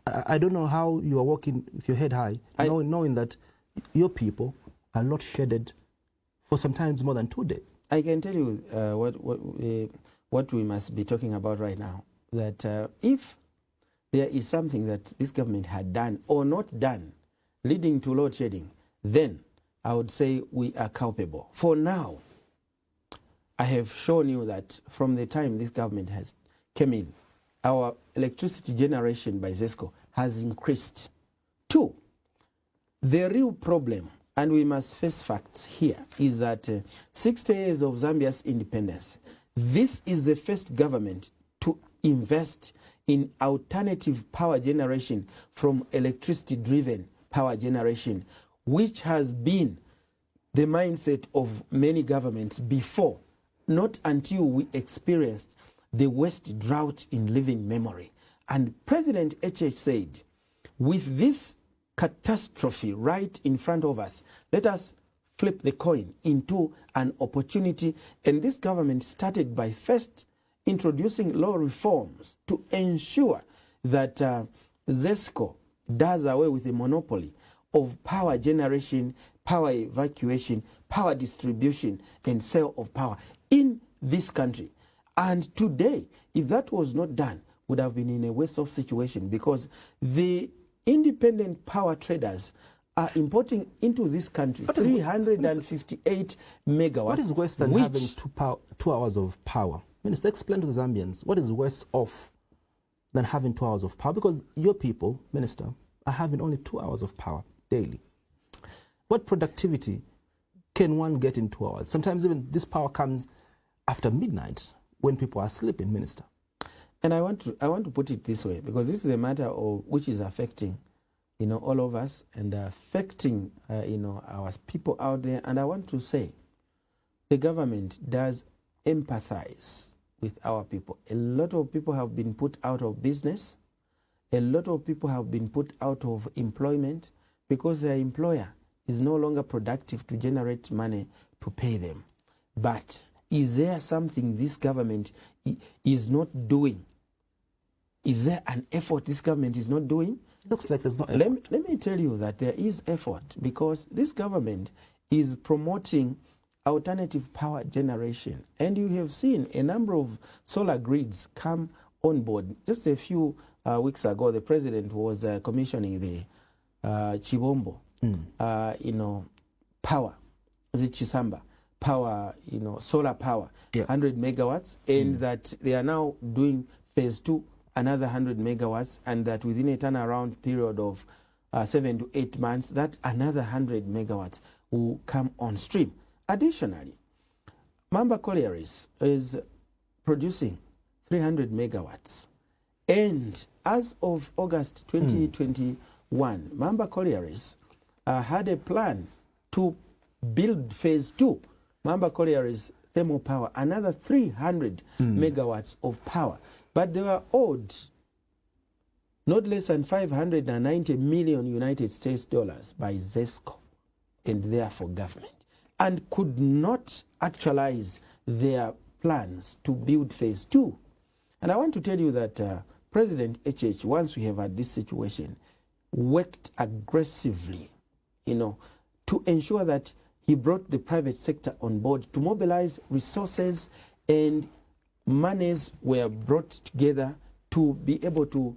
I don't know how you are walking with your head high, knowing that your people are load shedded for sometimes more than 2 days. I can tell you what we must be talking about right now. That if there is something that this government had done or not done leading to load shedding, then I would say we are culpable. For now, I have shown you that from the time this government has came in, our electricity generation by ZESCO has increased. 2, the real problem, and we must face facts here, is that 60 years of Zambia's independence, this is the first government to invest in alternative power generation from electricity-driven power generation, which has been the mindset of many governments before, not until we experienced the worst drought in living memory. And President HH said, with this catastrophe right in front of us, let us flip the coin into an opportunity. And this government started by first introducing law reforms to ensure that ZESCO does away with the monopoly of power generation, power evacuation, power distribution, and sale of power in this country. And today, if that was not done, would have been in a worse off situation, because the independent power traders are importing into this country 358 megawatts. What is worse than having 2 hours of power? Minister, explain to the Zambians what is worse off than having 2 hours of power, because your people, Minister, are having only 2 hours of power daily. What productivity can one get in 2 hours? Sometimes even this power comes after midnight when people are sleeping, Minister. And I want to put it this way, because this is a matter of which is affecting, all of us, and affecting, our people out there. And I want to say, the government does empathize with our people. A lot of people have been put out of business. A lot of people have been put out of employment because their employer is no longer productive to generate money to pay them. But is there something this government is not doing? Is there an effort this government is not doing? Looks like there's no effort. Let me tell you that there is effort, because this government is promoting alternative power generation. And you have seen a number of solar grids come on board. Just a few weeks ago, the president was commissioning the Chibombo, power, the Chisamba power, solar power, 100 megawatts, and that they are now doing phase 2, another 100 megawatts, and that within a turnaround period of 7 to 8 months, that another 100 megawatts will come on stream. Additionally, Mamba Collieries is producing 300 megawatts. And as of August 2021, Mamba Collieries had a plan to build phase 2, Mamba Collieries thermal power, another 300 megawatts of power. But they were owed not less than 590 million United States dollars by ZESCO, and therefore government. and could not actualize their plans to build phase 2. And I want to tell you that President HH, once we have had this situation, worked aggressively, to ensure that he brought the private sector on board to mobilize resources, and monies were brought together to be able to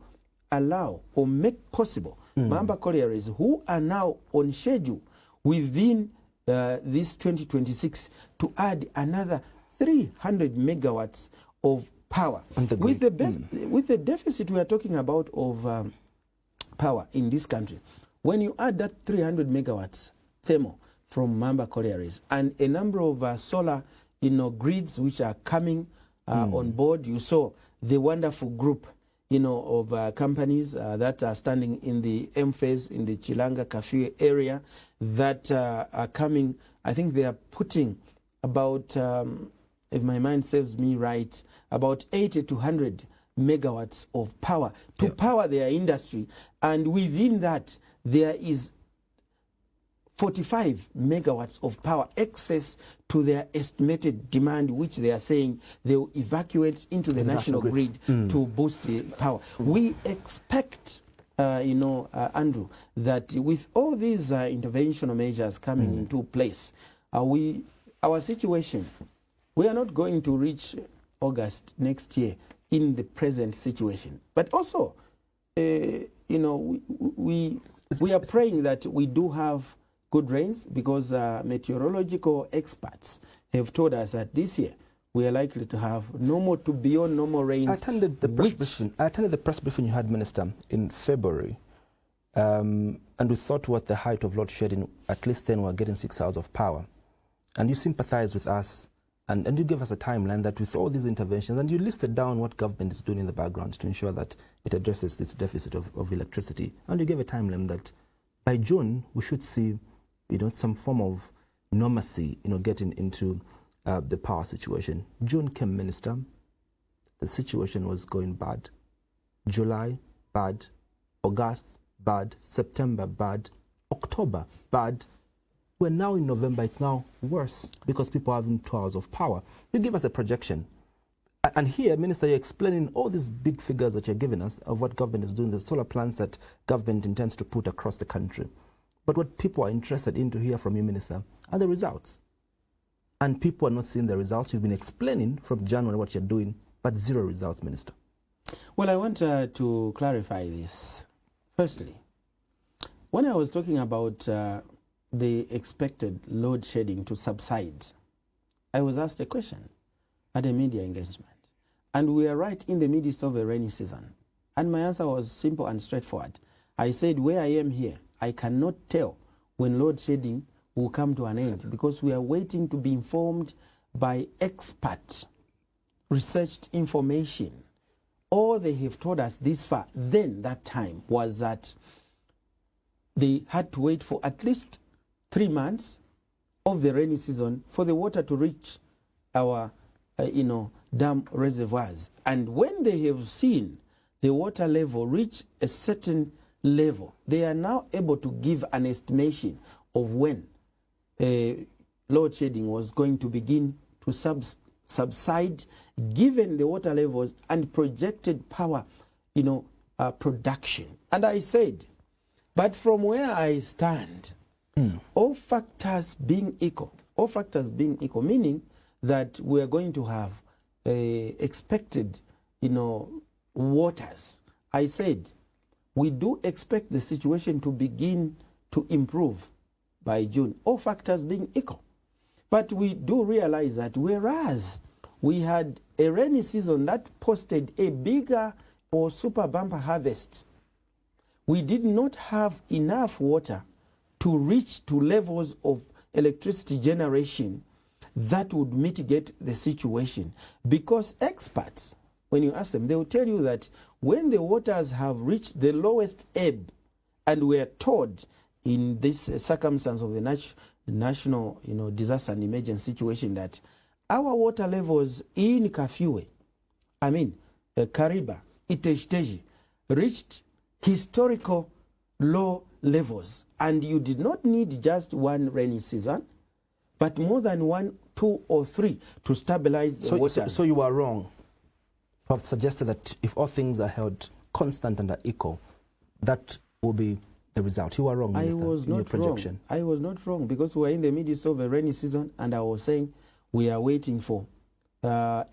allow or make possible Mamba collieries who are now on schedule within this 2026 to add another 300 megawatts of power. With the deficit we are talking about of power in this country, when you add that 300 megawatts thermal from Mamba collieries and a number of solar grids which are coming on board, you saw the wonderful group of companies that are standing in the M phase in the Chilanga Kafue area that are coming. I think they are putting about, if my mind serves me right, about 80 to 100 megawatts of power to power their industry. And within that, there is 45 megawatts of power excess to their estimated demand, which they are saying they will evacuate into the national grid to boost the power. We expect, Andrew, that with all these interventional measures coming into place, our situation, we are not going to reach August next year in the present situation. But also, we are praying that we do have good rains, because meteorological experts have told us that this year we are likely to have beyond normal rains. I attended the press briefing you had, Minister, in February, and we thought what the height of load shedding, at least then we're getting 6 hours of power. And you sympathized with us, and you gave us a timeline that with all these interventions, and you listed down what government is doing in the background to ensure that it addresses this deficit of electricity. And you gave a timeline that by June we should see some form of normalcy, getting into the power situation. June came, Minister. The situation was going bad. July, bad. August, bad. September, bad. October, bad. We're now in November. It's now worse because people are having 2 hours of power. You give us a projection. And here, Minister, you're explaining all these big figures that you're giving us of what government is doing, the solar plants that government intends to put across the country. But what people are interested in to hear from you, Minister, are the results. And people are not seeing the results. You've been explaining from January what you're doing, but zero results, Minister. Well, I want to clarify this. Firstly, when I was talking about the expected load shedding to subside, I was asked a question at a media engagement. And we are right in the midst of a rainy season. And my answer was simple and straightforward. I said, where I am here, I cannot tell when load shedding will come to an end, because we are waiting to be informed by expert researched information. All they have told us this far, that time, was that they had to wait for at least 3 months of the rainy season for the water to reach our, dam reservoirs. And when they have seen the water level reach a certain level, they are now able to give an estimation of when load shedding was going to begin to subside, given the water levels and projected power, production. And I said, but from where I stand, all factors being equal, meaning that we are going to have expected, waters. I said, we do expect the situation to begin to improve by June, all factors being equal. But we do realize that whereas we had a rainy season that posted a bigger or super bumper harvest, we did not have enough water to reach to levels of electricity generation that would mitigate the situation. Because experts, when you ask them, they will tell you that when the waters have reached the lowest ebb, and we are told in this circumstance of the national disaster and emergency situation that our water levels in Kafue, Kariba, Itezhi, reached historical low levels. And you did not need just one rainy season but more than 1, 2, or 3 to stabilize the waters. So you are wrong. You have suggested that if all things are held constant and are equal, that will be the result. You are wrong, Minister, I was in your not projection. wrong. I was not wrong, because we're in the midst of a rainy season, and I was saying we are waiting for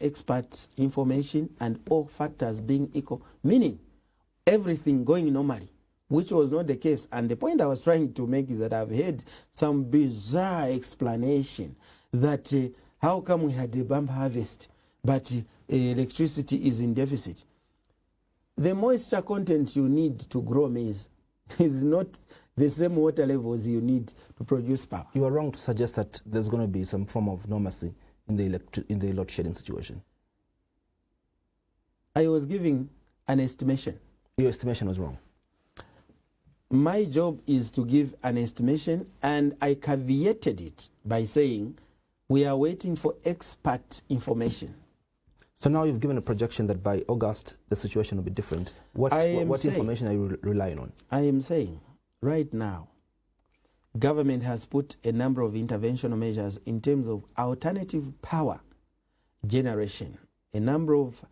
expert information and all factors being equal, meaning everything going normally, which was not the case. And the point I was trying to make is that I've heard some bizarre explanation that how come we had a bump harvest, but electricity is in deficit. The moisture content you need to grow maize is not the same water levels you need to produce power. You are wrong to suggest that there's going to be some form of normalcy in the load shedding situation. I was giving an estimation. Your estimation was wrong. My job is to give an estimation, and I caveated it by saying we are waiting for expert information. So now you've given a projection that by August the situation will be different. What information are you relying on? I am saying right now, government has put a number of interventional measures in terms of alternative power generation. A number of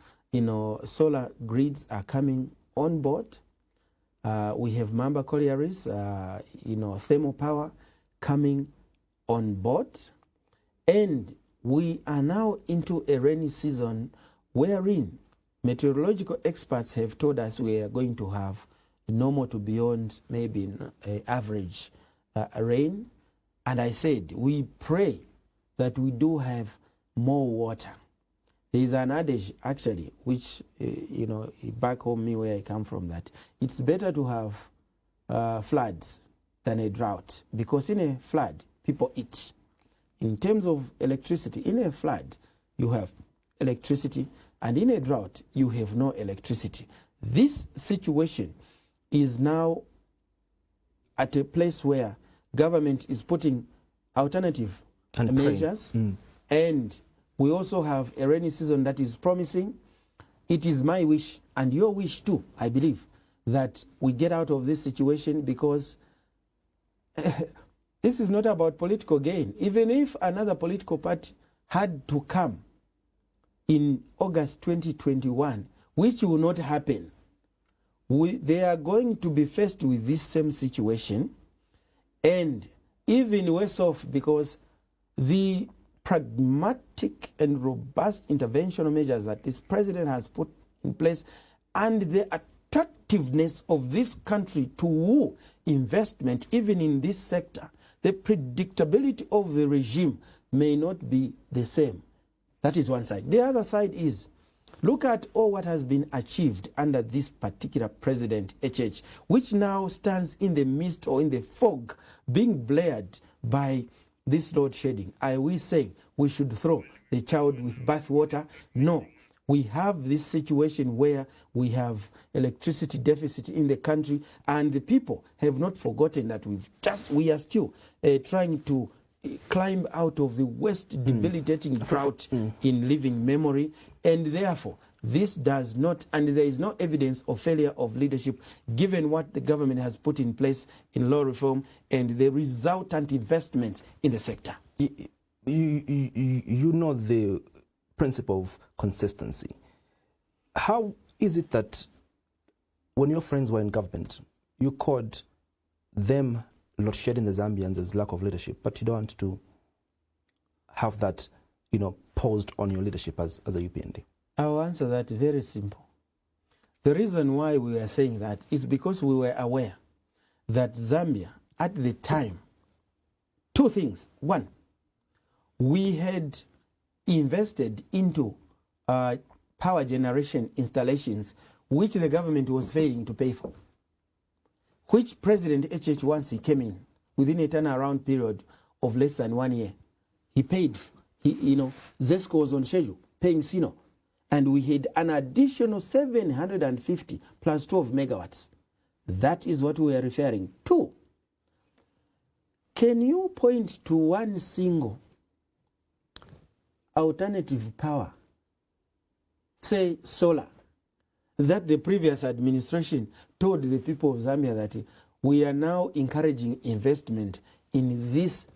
solar grids are coming on board. We have Mamba collieries, thermal power coming on board. And we are now into a rainy season wherein meteorological experts have told us we are going to have normal to beyond maybe average rain. And I said, we pray that we do have more water. There is an adage, actually, which, back home, me where I come from, that it's better to have floods than a drought, because in a flood, people eat. In terms of electricity, in a flood, you have electricity, and in a drought, you have no electricity. This situation is now at a place where government is putting alternative measures, and we also have a rainy season that is promising. It is my wish, and your wish too, I believe, that we get out of this situation, because this is not about political gain. Even if another political party had to come in August 2021, which will not happen, they are going to be faced with this same situation, and even worse off, because the pragmatic and robust interventional measures that this president has put in place, and the attractiveness of this country to woo investment, even in this sector, the predictability of the regime may not be the same. That is one side. The other side is, look at all what has been achieved under this particular president, HH, which now stands in the midst or in the fog, being blared by this load shedding. Are we saying we should throw the child with bathwater? No. We have this situation where we have electricity deficit in the country, and the people have not forgotten that we are still trying to climb out of the worst debilitating drought in living memory, and therefore this does not, and there is no evidence of failure of leadership given what the government has put in place in law reform and the resultant investments in the sector. You know the principle of consistency. How is it that when your friends were in government, you called them load shedding the Zambians as lack of leadership, but you don't want to have that, posed on your leadership as a UPND? I'll answer that very simple. The reason why we were saying that is because we were aware that Zambia, at the time, two things. One, we had invested into power generation installations which the government was failing to pay for, which President HH, once he came in, within a turnaround period of less than 1 year, he paid, ZESCO was on schedule, paying Sino, and we had an additional 750 plus 12 megawatts. That is what we are referring to. Can you point to one single alternative power, say solar, that the previous administration told the people of Zambia that we are now encouraging investment in this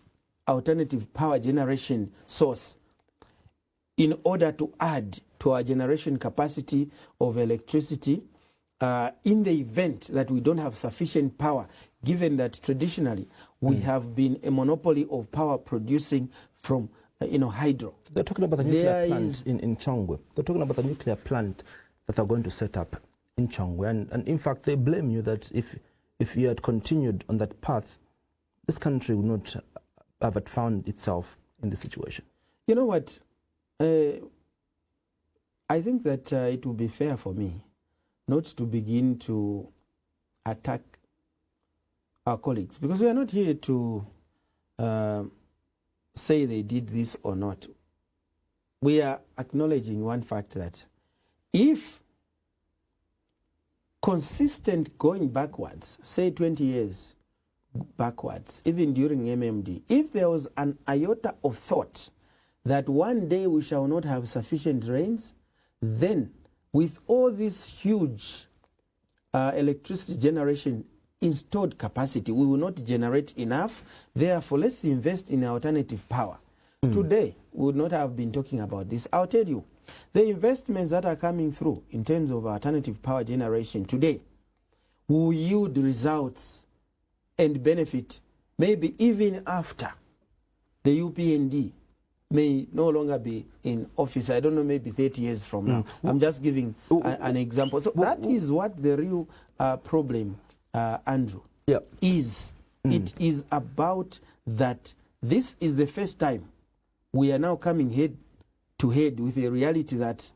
alternative power generation source in order to add to our generation capacity of electricity in the event that we don't have sufficient power, given that traditionally we have been a monopoly of power producing from hydro. They're talking about the nuclear plant in Chongwe. They're talking about the nuclear plant that they're going to set up in Chongwe. And in fact, they blame you that if you had continued on that path, this country would not have found itself in this situation. You know what? I think that it would be fair for me not to begin to attack our colleagues, because we are not here to say they did this or not. We are acknowledging one fact, that if consistent going backwards, say 20 years backwards, even during MMD, if there was an iota of thought that one day we shall not have sufficient rains, then with all this huge electricity generation installed capacity, we will not generate enough. Therefore, let's invest in alternative power. Today, we would not have been talking about this. I'll tell you, the investments that are coming through in terms of alternative power generation today will yield results and benefit maybe even after the UPND may no longer be in office. I don't know, maybe 30 years from now. I'm just giving an example. So that is what the real problem, Andrew, is. It is about that this is the first time we are now coming head to head with the reality that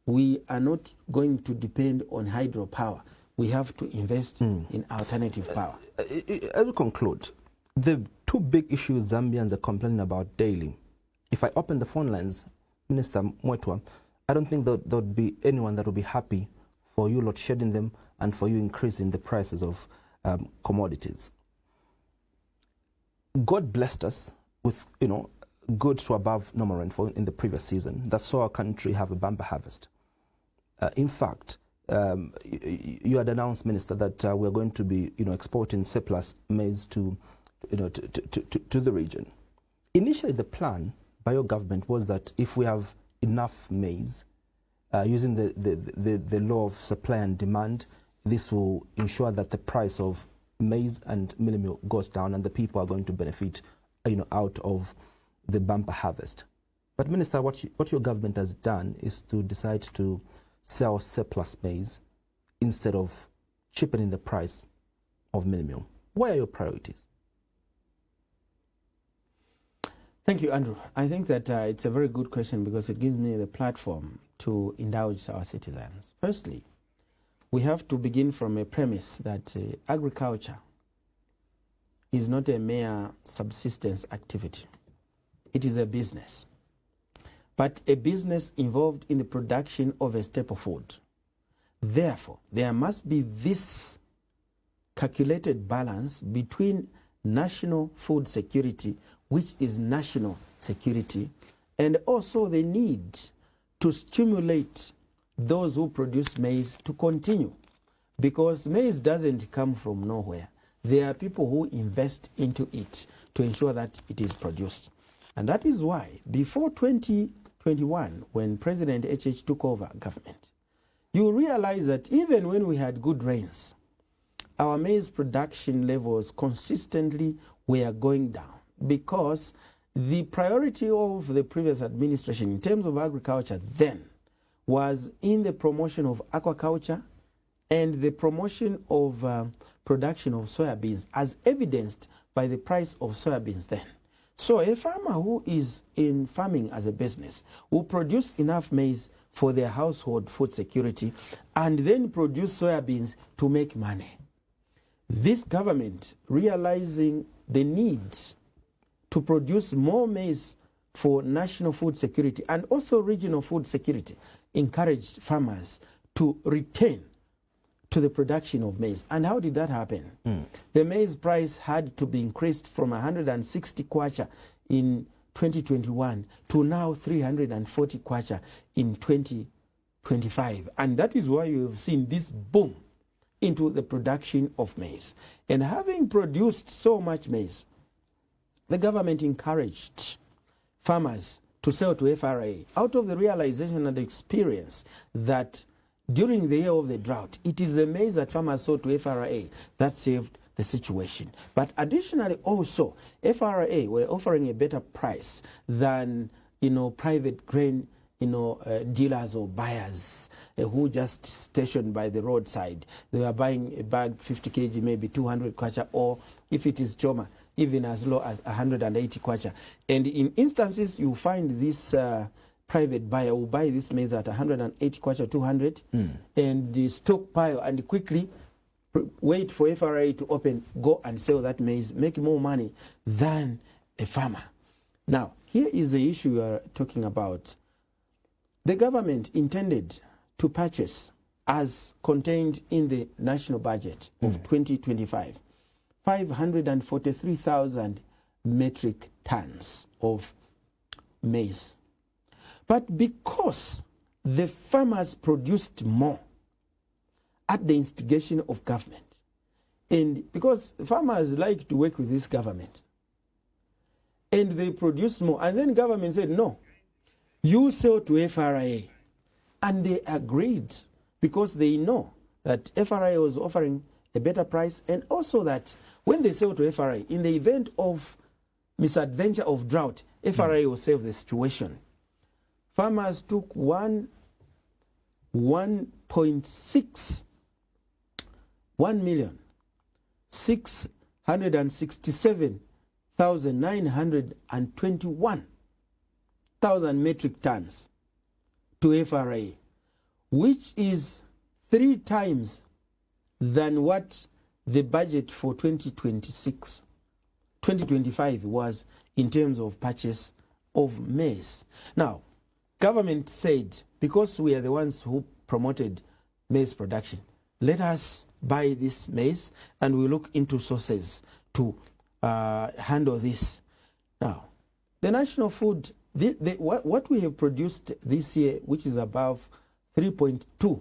we are not going to depend on hydropower. We have to invest in alternative power. As we conclude, the two big issues Zambians are complaining about daily. If I open the phone lines, Minister Mweetwa, I don't think that there would be anyone that would be happy for you lot shedding them and for you increasing the prices of commodities. God blessed us with, good to above normal rainfall in the previous season that saw our country have a bumper harvest. In fact, you had announced, Minister, that we're going to be, exporting surplus maize to the region. Initially, the plan by your government was that if we have enough maize, using the law of supply and demand, this will ensure that the price of maize and mealie meal goes down and the people are going to benefit, out of the bumper harvest. But Minister, what your government has done is to decide to sell surplus maize instead of cheapening the price of mealie meal. What are your priorities? Thank you, Andrew. I think that it's a very good question because it gives me the platform to indulge our citizens. Firstly, we have to begin from a premise that agriculture is not a mere subsistence activity. It is a business, but a business involved in the production of a staple food. Therefore, there must be this calculated balance between national food security, which is national security, and also the need to stimulate those who produce maize to continue, because maize doesn't come from nowhere. There are people who invest into it to ensure that it is produced. And that is why before 2021, when President HH took over government, you realize that even when we had good rains, our maize production levels consistently were going down, because the priority of the previous administration in terms of agriculture then was in the promotion of aquaculture and the promotion of production of soybeans, as evidenced by the price of soybeans then. So a farmer who is in farming as a business will produce enough maize for their household food security and then produce soybeans to make money. This government, realizing the needs to produce more maize for national food security and also regional food security, encouraged farmers to return to the production of maize. And how did that happen? The maize price had to be increased from 160 kwacha in 2021 to now 340 kwacha in 2025. And that is why you have seen this boom into the production of maize. And having produced so much maize, the government encouraged farmers to sell to FRA out of the realization and experience that during the year of the drought, it is the maize that farmers sold to FRA that saved the situation. But additionally also, FRA were offering a better price than private grain dealers or buyers who just stationed by the roadside. They were buying a bag 50 kg, maybe 200 kwacha, or if it is choma, even as low as 180 kwacha. And in instances, you find this private buyer will buy this maize at 180 kwacha, 200, and the stockpile and quickly wait for FRA to open, go and sell that maize, make more money than a farmer. Now, here is the issue we are talking about. The government intended to purchase, as contained in the national budget of 2025, 543,000 metric tons of maize. But because the farmers produced more at the instigation of government, and because farmers like to work with this government, and they produced more, and then government said, no, you sell to FRA. And they agreed because they know that FRA was offering a better price, and also that when they sell to FRA, in the event of misadventure of drought, FRA will save the situation. Farmers took 1,667,921 metric tons to FRA, which is 3 times than what the budget for 2025 was in terms of purchase of maize. Now, government said, because we are the ones who promoted maize production, let us buy this maize and we look into sources to handle this. Now, the national food, what we have produced this year, which is above 3.2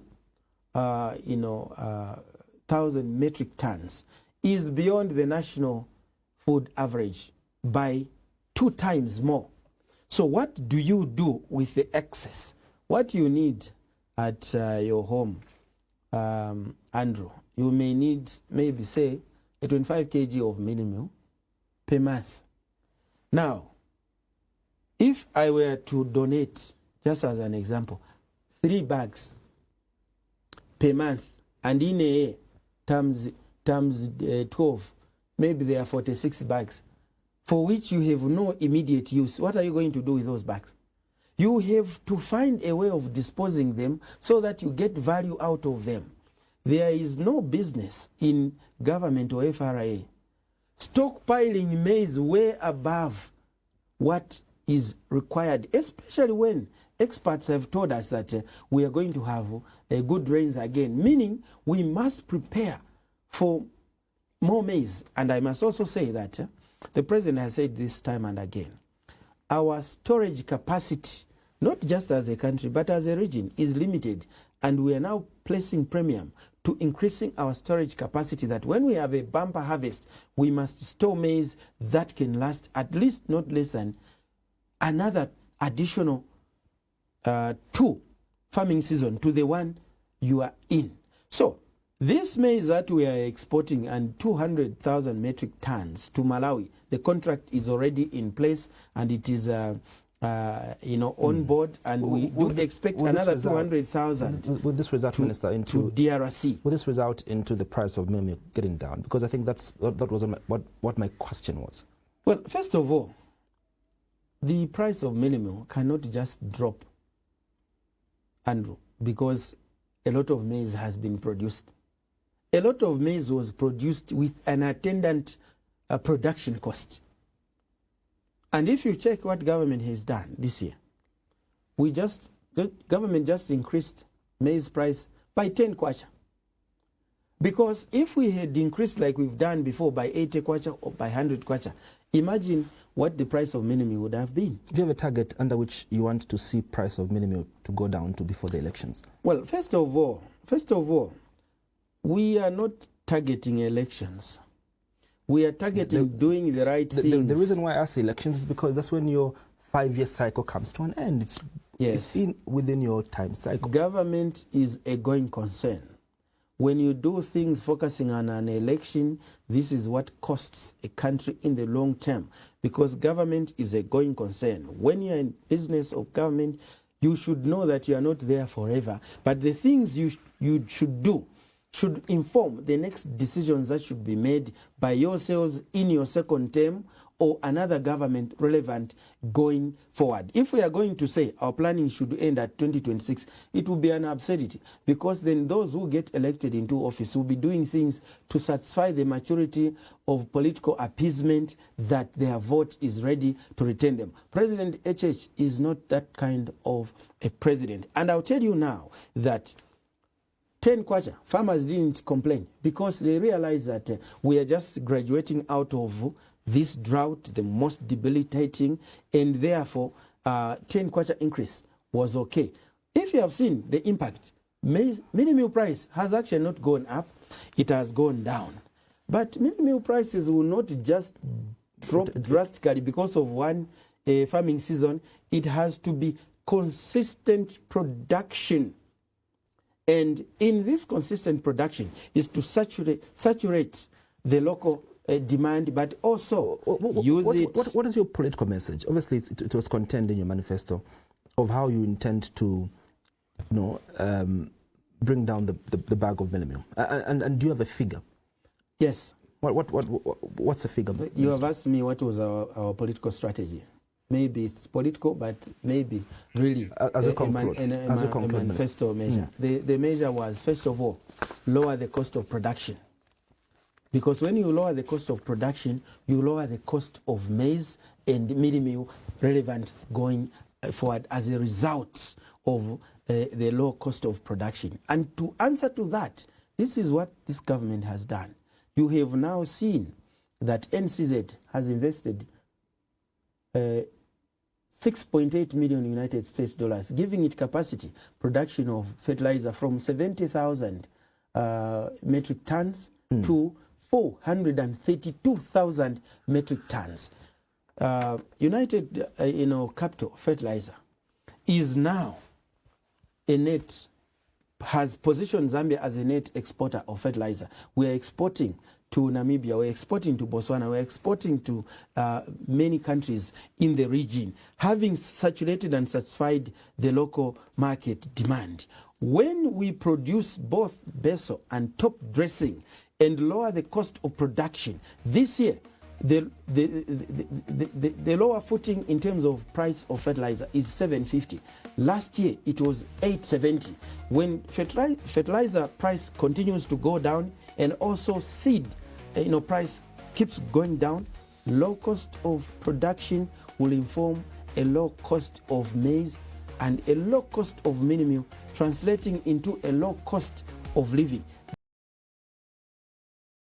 thousand metric tons, is beyond the national food average by 2 times more. So what do you do with the excess? What you need at your home, Andrew, you may need maybe say a 25 kg of mini meal per month. Now, if I were to donate, just as an example, 3 bags per month, and in a year, times 12, maybe there are 46 bags, for which you have no immediate use, what are you going to do with those bags? You have to find a way of disposing them so that you get value out of them. There is no business in government or FRA stockpiling maize way above what is required, especially when experts have told us that we are going to have good rains again, meaning we must prepare for more maize. And I must also say that the president has said this time and again, our storage capacity, not just as a country, but as a region, is limited. And we are now placing premium to increasing our storage capacity, that when we have a bumper harvest, we must store maize that can last at least not less than another additional 2 farming season to the one you are in. So this maize that we are exporting, and 200,000 metric tons to Malawi, the contract is already in place, and it is on board, and we do expect another 200,000. Will this result, Minister, into DRC? Will this result into the price of milk getting down? Because I think that was what my question was. Well, first of all, the price of milk cannot just drop, Andrew, because a lot of maize has been produced. A lot of maize was produced with an attendant production cost. And if you check what government has done this year, the government just increased maize price by 10 kwacha. Because if we had increased like we've done before by 80 kwacha or by 100 kwacha, imagine what the price of mini meal would have been. Do you have a target under which you want to see price of mini meal to go down to before the elections? Well, first of all, we are not targeting elections. We are targeting doing the right things. The reason why I say elections is because that's when your 5-year cycle comes to an end. It's within your time cycle. Government is a going concern. When you do things focusing on an election, this is what costs a country in the long term, because government is a going concern. When you're in business of government, you should know that you are not there forever. But the things you should do should inform the next decisions that should be made by yourselves in your second term or another government relevant going forward. If we are going to say our planning should end at 2026, it will be an absurdity, because then those who get elected into office will be doing things to satisfy the maturity of political appeasement that their vote is ready to retain them. President HH is not that kind of a president. And I'll tell you now that 10 kwacha, farmers didn't complain because they realized that we are just graduating out of this drought, the most debilitating, and therefore 10 kwacha increase was okay. If you have seen the impact, mini meal price has actually not gone up, it has gone down. But mini meal prices will not just drop drastically because of one farming season. It has to be consistent production. And in this consistent production is to saturate the local demand, but also What is your political message? Obviously, it was contained in your manifesto of how you intend to, bring down the bag of meal. And do you have a figure? Yes. What's the figure? You have asked me what was our political strategy. Maybe it's political, but maybe really as a manifesto measure. The measure was, first of all, lower the cost of production. Because when you lower the cost of production, you lower the cost of maize and mini meal relevant going forward as a result of the low cost of production. And to answer to that, this is what this government has done. You have now seen that NCZ has invested 6.8 million United States dollars, giving it capacity production of fertilizer from 70,000 metric tons to 432,000 metric tons. United Capital Fertilizer is now has positioned Zambia as a net exporter of fertilizer. We are exporting to Namibia, we're exporting to Botswana, we're exporting to many countries in the region, having saturated and satisfied the local market demand. When we produce both beso and top dressing and lower the cost of production, this year, the lower footing in terms of price of fertilizer is $750. Last year, it was $870. When fertilizer price continues to go down and also seed price keeps going down, low cost of production will inform a low cost of maize and a low cost of mini meal, translating into a low cost of living.